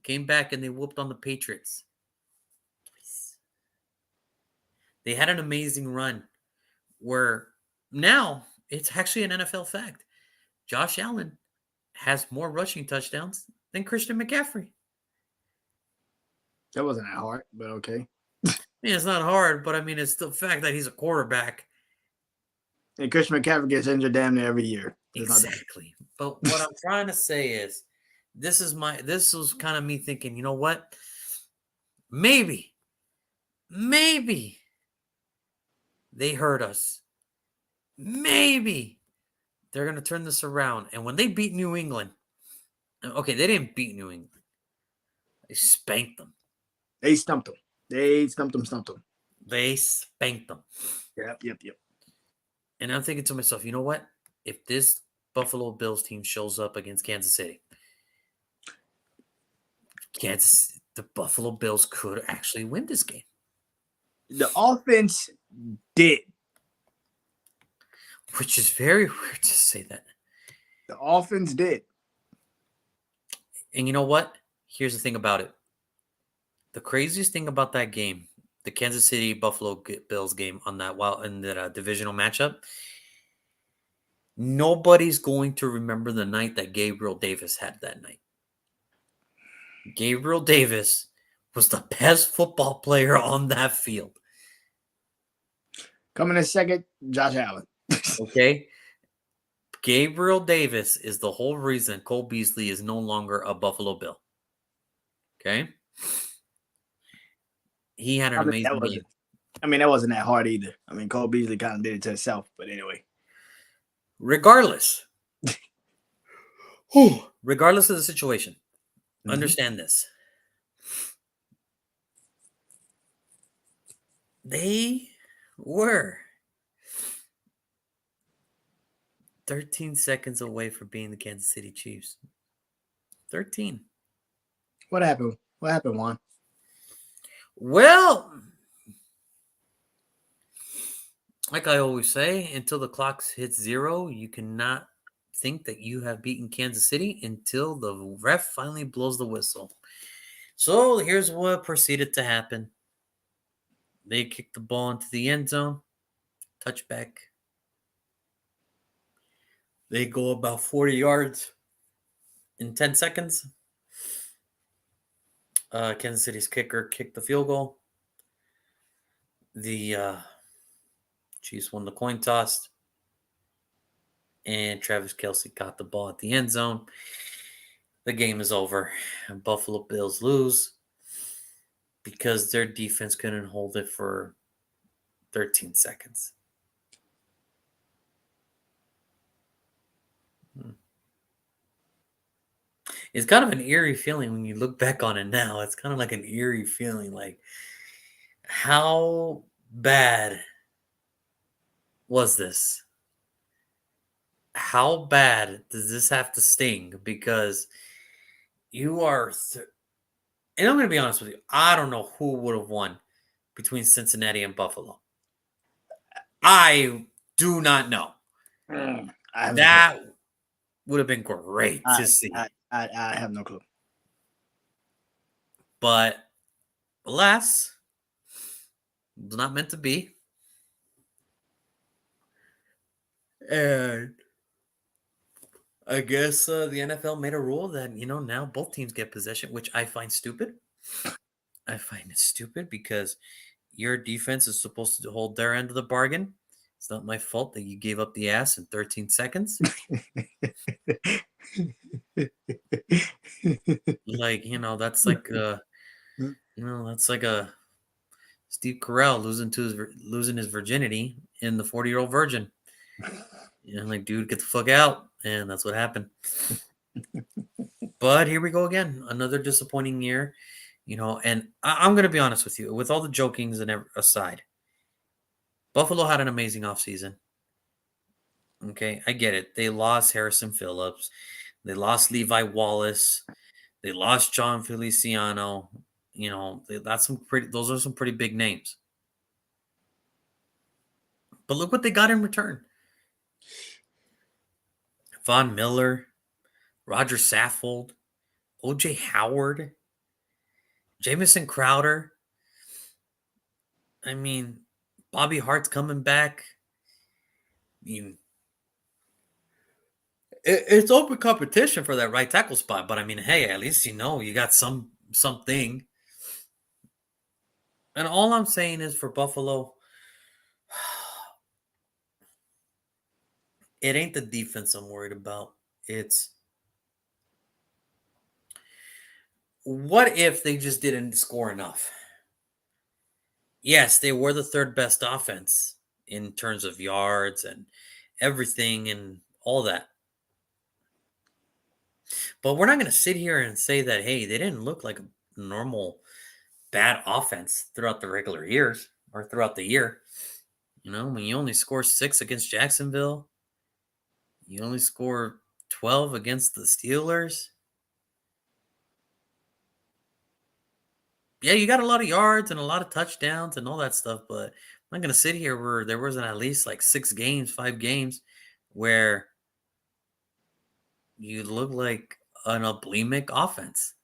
came back and they whooped on the Patriots. They had an amazing run where now it's actually an NFL fact. Josh Allen has more rushing touchdowns than Christian McCaffrey. That wasn't that hard, but okay. I mean, it's not hard, but I mean, it's the fact that he's a quarterback. And Christian McCaffrey gets injured damn near every year. It's not that. Exactly. But what I'm trying to say is this was kind of me thinking, you know what? Maybe, maybe they hurt us. Maybe they're going to turn this around. And when they beat New England, okay, they didn't beat New England. They spanked them. They stumped him. They stumped him. They spanked them. Yep. And I'm thinking to myself, you know what? If this Buffalo Bills team shows up against Kansas City, the Buffalo Bills could actually win this game. The offense did. Which is very weird to say that. The offense did. And you know what? Here's the thing about it. The craziest thing about that game, the Kansas City Buffalo Bills game on that in that divisional matchup, nobody's going to remember the night that Gabriel Davis had that night. Gabriel Davis was the best football player on that field. Coming in second, Josh Allen. Okay? Gabriel Davis is the whole reason Cole Beasley is no longer a Buffalo Bill. Okay? He had an amazing game. That wasn't that hard either. I mean, Cole Beasley kind of did it to himself, but anyway. Regardless of the situation, understand this. They were 13 seconds away from being the Kansas City Chiefs. 13. What happened? What happened, Juan? Well, like I always say, until the clock hits 0, you cannot think that you have beaten Kansas City until the ref finally blows the whistle. So here's what proceeded to happen. They kicked the ball into the end zone, touchback. They go about 40 yards in 10 seconds. Kansas City's kicker kicked the field goal. The Chiefs won the coin toss. And Travis Kelce caught the ball at the end zone. The game is over. And Buffalo Bills lose because their defense couldn't hold it for 13 seconds. It's kind of an eerie feeling when you look back on it now. It's kind of like an eerie feeling. Like, how bad was this? How bad does this have to sting? Because you are, and I'm going to be honest with you, I don't know who would have won between Cincinnati and Buffalo. I do not know. That would have been great to see. I have no clue. But alas, it's not meant to be. And I guess the NFL made a rule that now both teams get possession, which I find stupid. I find it stupid because your defense is supposed to hold their end of the bargain. It's not my fault that you gave up the ass in 13 seconds. Like, that's like a Steve Carell losing his virginity in the 40-year-old virgin. Like, dude, get the fuck out. And that's what happened. But here we go again. Another disappointing year. And I'm going to be honest with you. With all the jokings and aside, Buffalo had an amazing offseason. Okay, I get it. They lost Harrison Phillips. They lost Levi Wallace. They lost John Feliciano. Those are some pretty big names. But look what they got in return. Von Miller, Roger Saffold, OJ Howard, Jamison Crowder. I mean, Bobby Hart's coming back. I mean, it's open competition for that right tackle spot. But I mean, hey, at least you got something. And all I'm saying is for Buffalo, it ain't the defense I'm worried about. It's what if they just didn't score enough? Yes, they were the third best offense in terms of yards and everything and all that. But we're not going to sit here and say that, hey, they didn't look like a normal bad offense throughout the regular years or throughout the year. When you only score 6 against Jacksonville, you only score 12 against the Steelers. Yeah, you got a lot of yards and a lot of touchdowns and all that stuff, but I'm not going to sit here where there wasn't at least like 5 games where you look like an bulimic offense.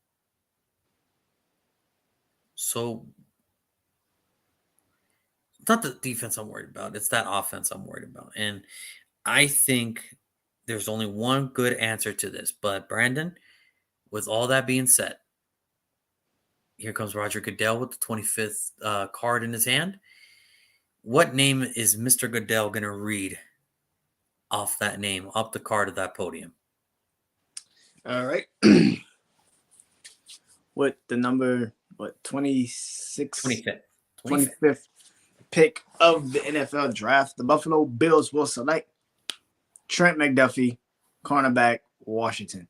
So it's not the defense I'm worried about. It's that offense I'm worried about. And I think there's only one good answer to this. But Brandon, with all that being said, here comes Roger Goodell with the 25th card in his hand. What name is Mr. Goodell going to read off that name, off the card of that podium? All right. What the number, 26? 25th pick of the NFL draft. The Buffalo Bills will select Trent McDuffie, cornerback, Washington.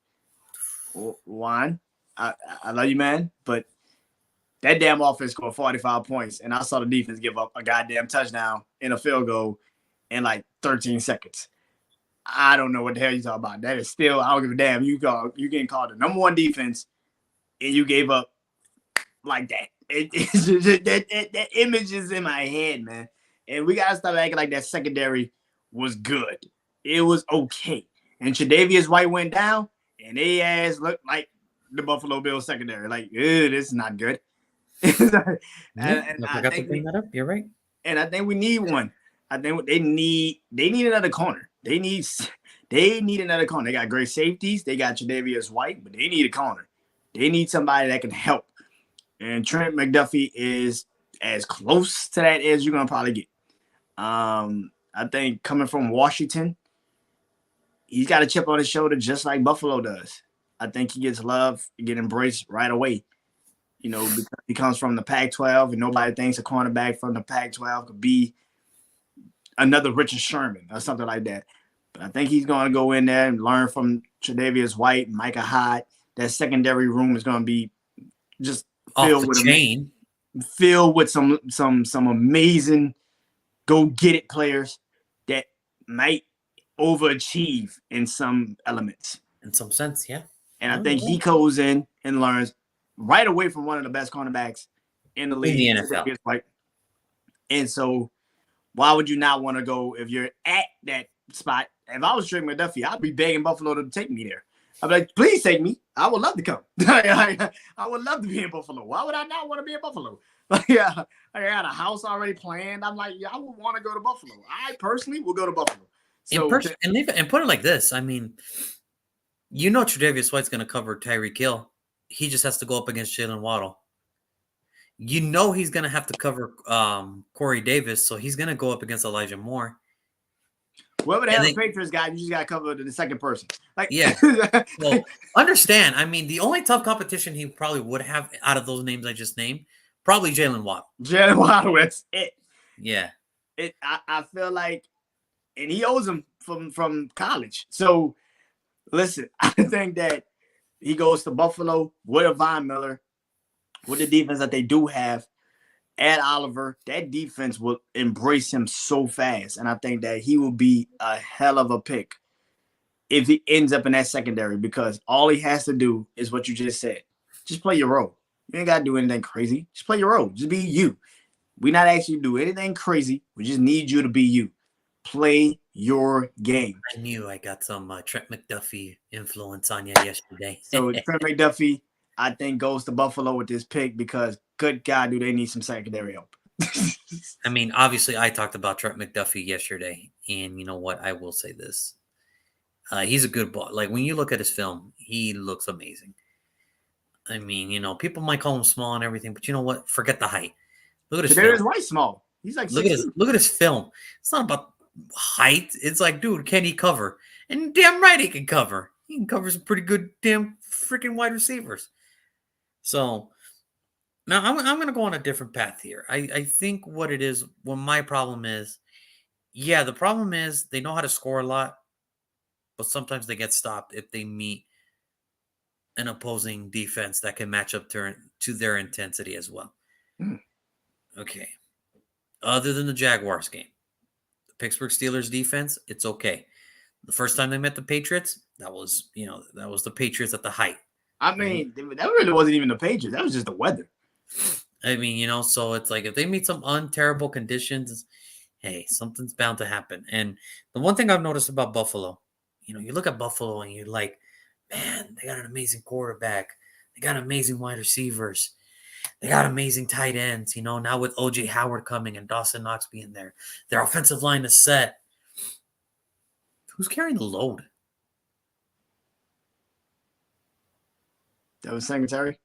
Juan, I love you, man, but that damn offense scored 45 points, and I saw the defense give up a goddamn touchdown in a field goal in like 13 seconds. I don't know what the hell you're talking about. That is still, I don't give a damn. You getting called the number one defense, and you gave up like that. It's just, that image is in my head, man. And we got to stop acting like that secondary was good. It was okay. And Tre'Davious White went down, and they ass looked like the Buffalo Bills secondary. Like, this is not good. I forgot to bring that up. You're right. And I think we need one. I think they need another corner. They need another corner. They got great safeties. They got Tre'Davious White, but they need a corner. They need somebody that can help. And Trent McDuffie is as close to that as you're gonna probably get. I think coming from Washington, he's got a chip on his shoulder just like Buffalo does. I think he gets love, get embraced right away. Because he comes from the Pac-12, and nobody thinks a cornerback from the Pac-12 could be another Richard Sherman or something like that. But I think he's going to go in there and learn from Tre'Davious White, Micah Hyde. That secondary room is going to be just filled with some amazing go-get-it players that might overachieve in some elements. In some sense, yeah. And I think he goes in and learns right away from one of the best cornerbacks in the league. In the NFL. Right. And so why would you not want to go if you're at that spot? If I was Trent McDuffie, I'd be begging Buffalo to take me there. I'd be like, please take me. I would love to come. I would love to be in Buffalo. Why would I not want to be in Buffalo? I got a house already planned. I'm like, I would want to go to Buffalo. I personally will go to Buffalo. So and put it like this. I mean, You know Tre'Davious White's going to cover Tyreek Hill. He just has to go up against Jalen Waddle. You know he's going to have to cover Corey Davis, so he's going to go up against Elijah Moore. Whoever the And hell then, the Patriots guy, you just got to cover the second person. Like, yeah. Well, understand. I mean, the only tough competition he probably would have out of those names I just named, probably Jalen Waddle. Jalen Waddle, that's it. Yeah. I feel like, and he owes him from college. So listen, I think that he goes to Buffalo with a Von Miller, with the defense that they do have. Add Oliver, that defense will embrace him so fast. And I think that he will be a hell of a pick if he ends up in that secondary, because all he has to do is what you just said. Just play your role. You ain't got to do anything crazy. Just play your role. Just be you. We're not asking you to do anything crazy. We just need you to be you. Play your game. I knew I got some Trent McDuffie influence on you yesterday. So Trent McDuffie, I think, goes to Buffalo with this pick because, good God, do they need some secondary help. I mean, obviously, I talked about Trent McDuffie yesterday, and you know what? I will say this. He's a good ball. Like, when you look at his film, he looks amazing. I mean, you know, people might call him small and everything, but you know what? Forget the height. Look at his film. Tre'Davious White small. He's like Look at his film. It's not about height. It's like, dude, can he cover? And damn right he can cover. He can cover some pretty good damn freaking wide receivers. So now I'm going to go on a different path here. I think what it is, what my problem is, yeah, the problem is they know how to score a lot, but sometimes they get stopped if they meet an opposing defense that can match up to their intensity as well. Okay. Other than the Jaguars game, the Pittsburgh Steelers defense, it's okay. The first time they met the Patriots, that was the Patriots at the height. I mean, that really wasn't even the Patriots. That was just the weather. I mean, so it's like if they meet some unterrible conditions, hey, something's bound to happen. And the one thing I've noticed about Buffalo, you look at Buffalo and you're like, man, they got an amazing quarterback. They got amazing wide receivers. They got amazing tight ends. Now with O.J. Howard coming and Dawson Knox being there, their offensive line is set. Who's carrying the load? That was Singletary.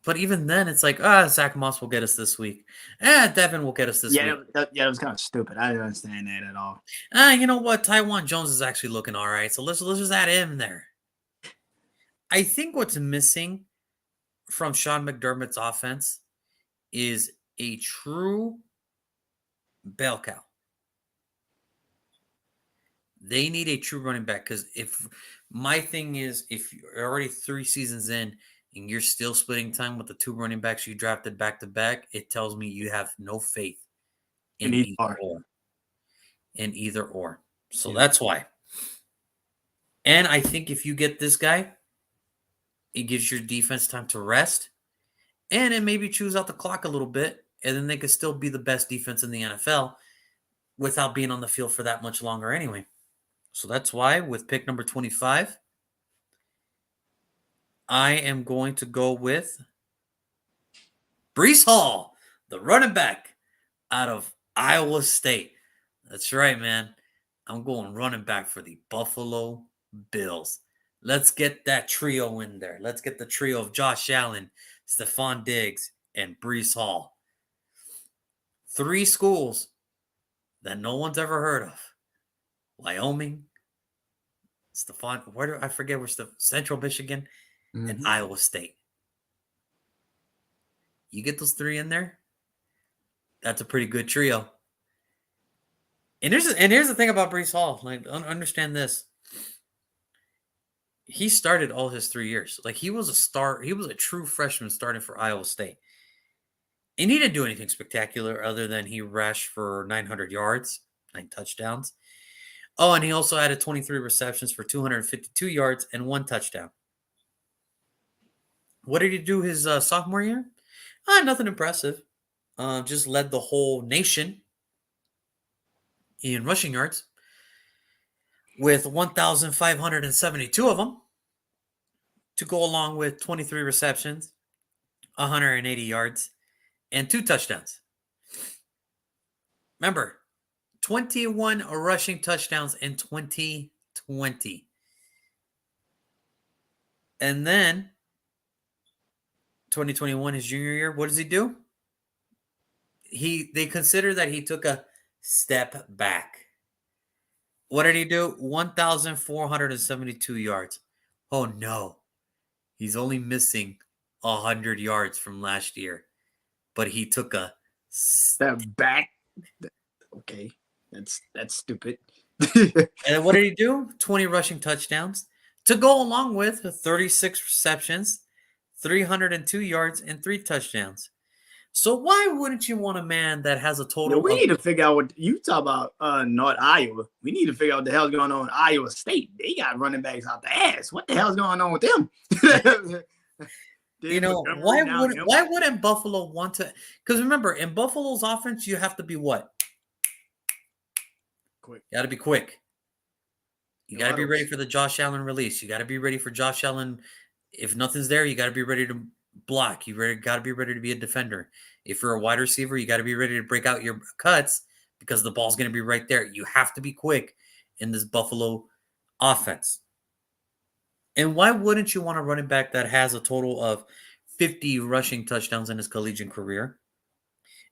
But even then, it's like, Zach Moss will get us this week. Devin will get us this week. That was kind of stupid. I didn't understand that at all. You know what? Tywan Jones is actually looking all right. So let's just add him there. I think what's missing from Sean McDermott's offense is a true bell cow. They need a true running back, because if you're already 3 seasons in and you're still splitting time with the 2 running backs you drafted back to back, it tells me you have no faith in either or. So that's why. And I think if you get this guy, it gives your defense time to rest, and it maybe chews out the clock a little bit, and then they could still be the best defense in the NFL without being on the field for that much longer anyway. So that's why with pick number 25, I am going to go with Breece Hall, the running back out of Iowa State. That's right, man. I'm going running back for the Buffalo Bills. Let's get that trio in there. Let's get the trio of Josh Allen, Stephon Diggs, and Breece Hall. 3 schools that no one's ever heard of. Wyoming, I forget where's the Central Michigan, and Iowa State. You get those 3 in there, that's a pretty good trio. And here's the thing about Breece Hall. Like, understand this. He started all his 3 years. Like, he was a true freshman starting for Iowa State. And he didn't do anything spectacular other than he rushed for 900 yards, 9 touchdowns. Oh, and he also added 23 receptions for 252 yards and 1 touchdown. What did he do his sophomore year? Nothing impressive. Just led the whole nation in rushing yards with 1,572 of them, to go along with 23 receptions, 180 yards, and 2 touchdowns. Remember, 21 rushing touchdowns in 2020. And then 2021, his junior year, what does he do? They consider that he took a step back. What did he do? 1,472 yards. Oh no. He's only missing 100 yards from last year. But he took a That back. Okay. That's stupid. and what did he do? 20 rushing touchdowns to go along with 36 receptions, 302 yards, and 3 touchdowns. So why wouldn't you want a man that has a Yo, total we of need to figure out what you talk about. North Iowa. We need to figure out what the hell's going on in Iowa State. They got running backs out the ass. What the hell's going on with them? you know, why wouldn't Buffalo want to? Because remember, in Buffalo's offense, you have to be what? Quick. You got to be quick. You got to be ready for the Josh Allen release. You got to be ready for Josh Allen. If nothing's there, you got to be ready to block. You got to be ready to be a defender. If you're a wide receiver, you got to be ready to break out your cuts because the ball's going to be right there. You have to be quick in this Buffalo offense. And why wouldn't you want a running back that has a total of 50 rushing touchdowns in his collegiate career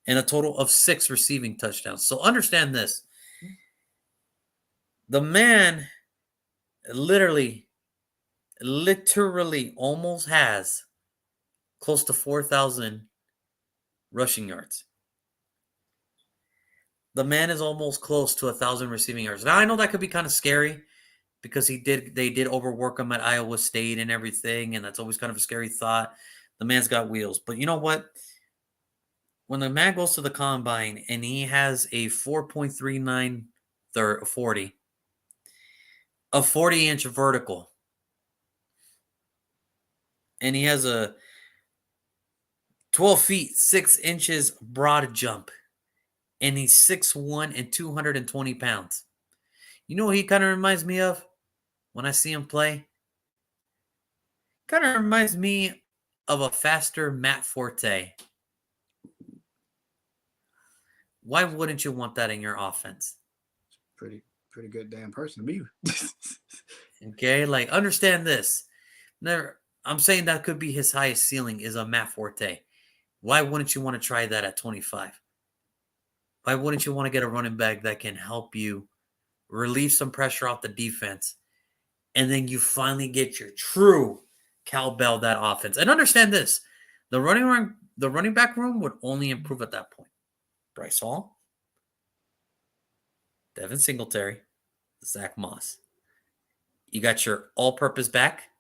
and a total of 6 receiving touchdowns? So understand this. The man literally almost has close to 4,000 rushing yards. The man is almost close to 1,000 receiving yards. Now I know that could be kind of scary because they did overwork him at Iowa State and everything, and that's always kind of a scary thought. The man's got wheels. But you know what? When the man goes to the combine and he has a 4.39 40, a 40-inch vertical, and he has a 12 feet 6 inches broad jump, and he's 6'1" and 220 pounds. You know what he kind of reminds me of when I see him play? Kind of reminds me of a faster Matt Forte. Why wouldn't you want that in your offense? Pretty good damn person to be. Okay, like understand this. I'm saying that could be his highest ceiling is a Matt Forte. Why wouldn't you want to try that at 25? Why wouldn't you want to get a running back that can help you relieve some pressure off the defense, and then you finally get your true cowbell that offense? And understand this: the running back room would only improve at that point. Bryce Hall, Devin Singletary, Zach Moss. You got your all-purpose back.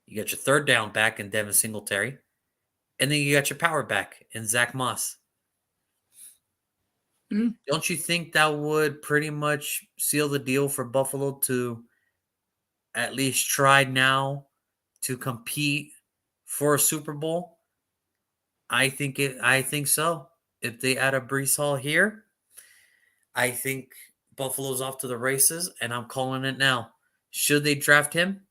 You got your third down back in Devin Singletary. And then you got your power back in Zach Moss. Mm-hmm. Don't you think that would pretty much seal the deal for Buffalo to at least try now to compete for a Super Bowl? I think so. If they add a Breece Hall here, I think Buffalo's off to the races, and I'm calling it now. Should they draft him?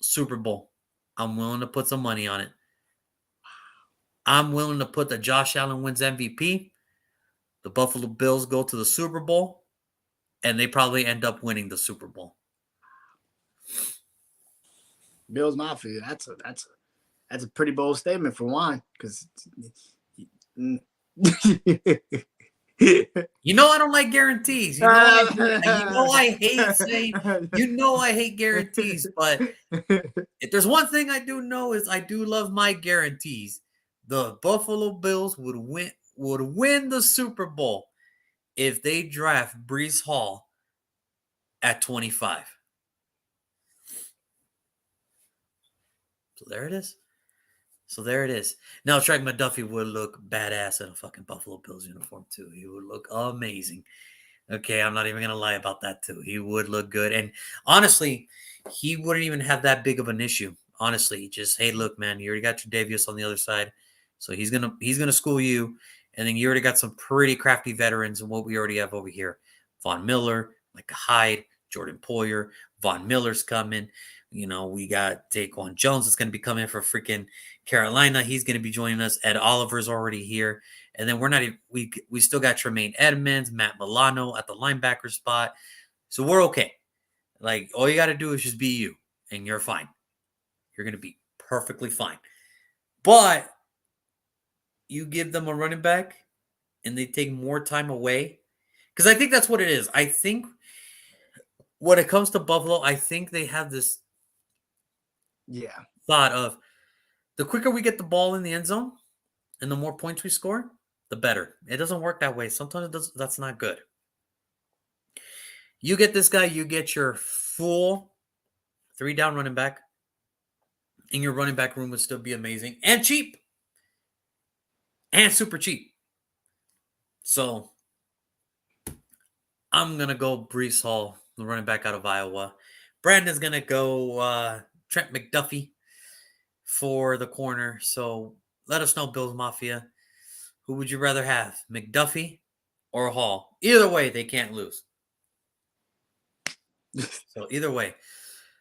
Super Bowl. I'm willing to put some money on it. I'm willing to put that Josh Allen wins MVP. The Buffalo Bills go to the Super Bowl, and they probably end up winning the Super Bowl. Bills Mafia. That's a pretty bold statement for one, because you know I don't like guarantees. I hate saying. I hate guarantees. But if there's one thing I do know is I do love my guarantees. The Buffalo Bills would win the Super Bowl if they draft Breece Hall at 25. So there it is. Now, Trent McDuffie would look badass in a fucking Buffalo Bills uniform, too. He would look amazing. Okay, I'm not even going to lie about that, too. He would look good. And honestly, he wouldn't even have that big of an issue. Honestly, just, hey, look, man, you already got your Davius on the other side. So he's gonna school you. And then you already got some pretty crafty veterans in what we already have over here. Von Miller, Micah Hyde, Jordan Poyer. Von Miller's coming. We got Daquan Jones that's going to be coming for freaking Carolina. He's going to be joining us. Ed Oliver's already here. And then we still got Tremaine Edmonds, Matt Milano at the linebacker spot. So we're okay. Like, all you got to do is just be you, and you're fine. You're going to be perfectly fine. But you give them a running back and they take more time away. Because I think that's what it is. I think when it comes to Buffalo, I think they have this Yeah, thought of the quicker we get the ball in the end zone and the more points we score, the better. It doesn't work that way. Sometimes it does, that's not good. You get this guy, you get your full 3 down running back, and your running back room would still be amazing and cheap and super cheap. So I'm going to go Brees Hall, the running back out of Iowa. Brandon's going to go Trent McDuffie for the corner. So let us know, Bills Mafia. Who would you rather have, McDuffie or Hall? Either way, they can't lose. So either way,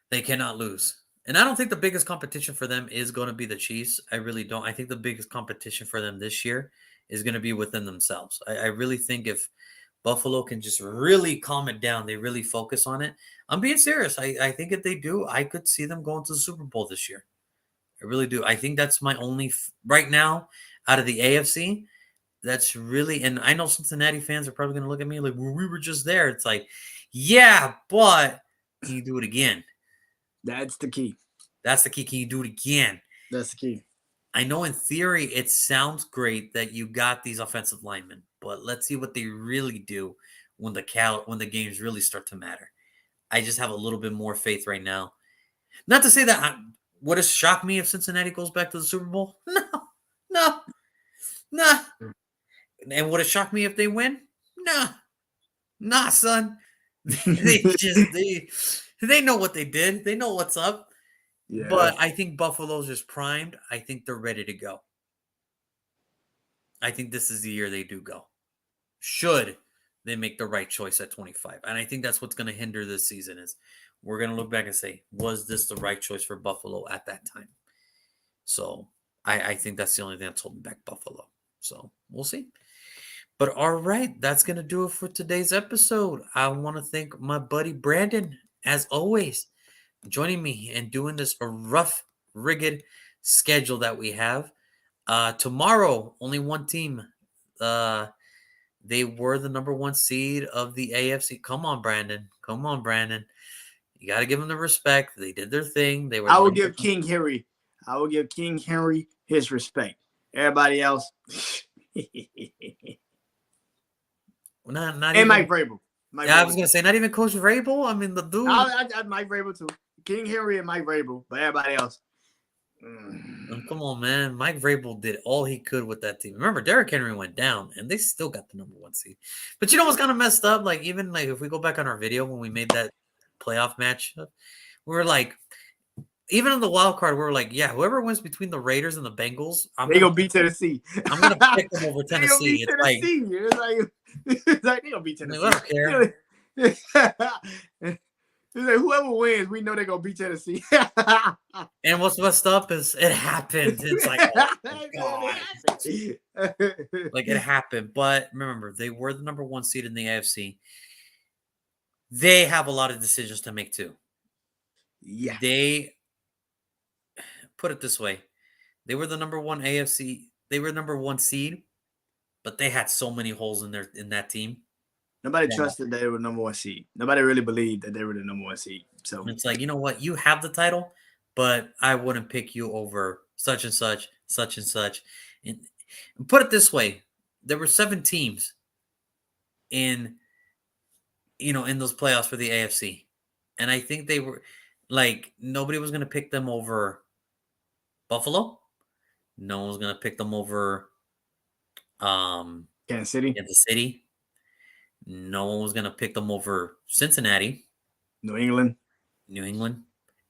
they cannot lose. And I don't think the biggest competition for them is going to be the Chiefs. I really don't. I think the biggest competition for them this year is going to be within themselves. I really think if Buffalo can just really calm it down, they really focus on it. I'm being serious. I think if they do, I could see them going to the Super Bowl this year. I really do. I think that's my only right now out of the AFC. That's really, and I know Cincinnati fans are probably going to look at me like, well, we were just there. It's like, yeah, but can you do it again? that's the key. That's the key. Can you do it again? That's the key. I know in theory it sounds great that you got these offensive linemen, but let's see what they really do when the games really start to matter. I just have a little bit more faith right now. Not to say that would it shock me if Cincinnati goes back to the Super Bowl? No, no, no. And would it shock me if they win? No, nah, son. They know what they did. They know what's up. Yeah. But I think Buffalo's just primed. I think they're ready to go. I think this is the year they do go. Should they make the right choice at 25? And I think that's what's going to hinder this season is we're going to look back and say, was this the right choice for Buffalo at that time? So I think that's the only thing that's holding back Buffalo. So we'll see. But all right, that's going to do it for today's episode. I want to thank my buddy Brandon, as always, joining me and doing this rough, rigged schedule that we have. Tomorrow, only one team. They were the number 1 seed of the AFC. Come on, Brandon. Come on, Brandon. You got to give them the respect. They did their thing. They were. I will give King Henry. I will give King Henry his respect. Everybody else. Not and even Mike Vrabel. I was gonna say not even Coach Vrabel. I mean the dude. I Mike Vrabel too. King Henry and Mike Vrabel, but everybody else. Come on, man. Mike Vrabel did all he could with that team. Remember, Derrick Henry went down, and they still got the number 1 seed. But you know what's kind of messed up? Like even like if we go back on our video when we made that playoff match, we were like, even in the wild card, we were like, yeah, whoever wins between the Raiders and the Bengals, they gonna beat Tennessee. I'm gonna pick them over Tennessee. It's like they gonna beat Tennessee. I don't care. It's like whoever wins, we know they're gonna beat Tennessee. And what's messed up is it happened. It's like, oh God. Like it happened. But remember, they were the number 1 seed in the AFC. They have a lot of decisions to make too. Yeah. They put it this way. They were the number 1 AFC. They were number 1 seed, but they had so many holes in that team. Nobody trusted that they were number 1 seed. Nobody really believed that they were the number 1 seed. So it's like, you know what? You have the title, but I wouldn't pick you over such and such, such and such. And put it this way. There were 7 teams in those playoffs for the AFC. And I think they were like, nobody was going to pick them over Buffalo. No one was going to pick them over Kansas City. Kansas City. No one was going to pick them over Cincinnati. New England.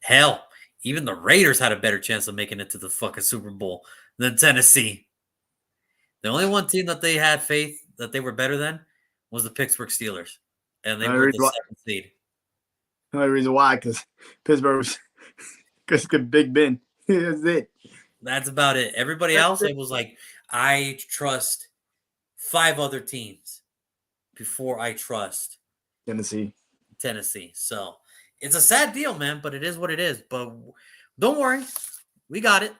Hell, even the Raiders had a better chance of making it to the fucking Super Bowl than Tennessee. The only one team that they had faith that they were better than was the Pittsburgh Steelers. And they were the 7th seed. The only reason why, because Pittsburgh was because Big Ben. That's it. That's about it. Everybody else, it was like, I trust 5 other teams before I trust Tennessee. So it's a sad deal, man, but it is what it is. But Don't worry. We got it.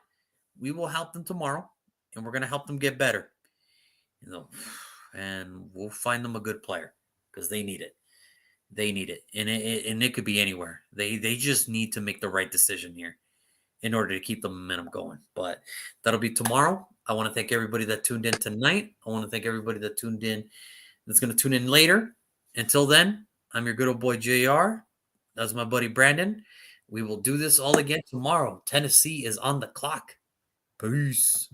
We will help them tomorrow, and we're going to help them get better. You know, and we'll find them a good player because they need it. They need it, and it could be anywhere. They just need to make the right decision here in order to keep the momentum going. But that'll be tomorrow. I want to thank everybody that tuned in tonight. I want to thank everybody that tuned in that's going to tune in later. Until then, I'm your good old boy JR. That's my buddy Brandon. We will do this all again tomorrow. Tennessee is on the clock. Peace.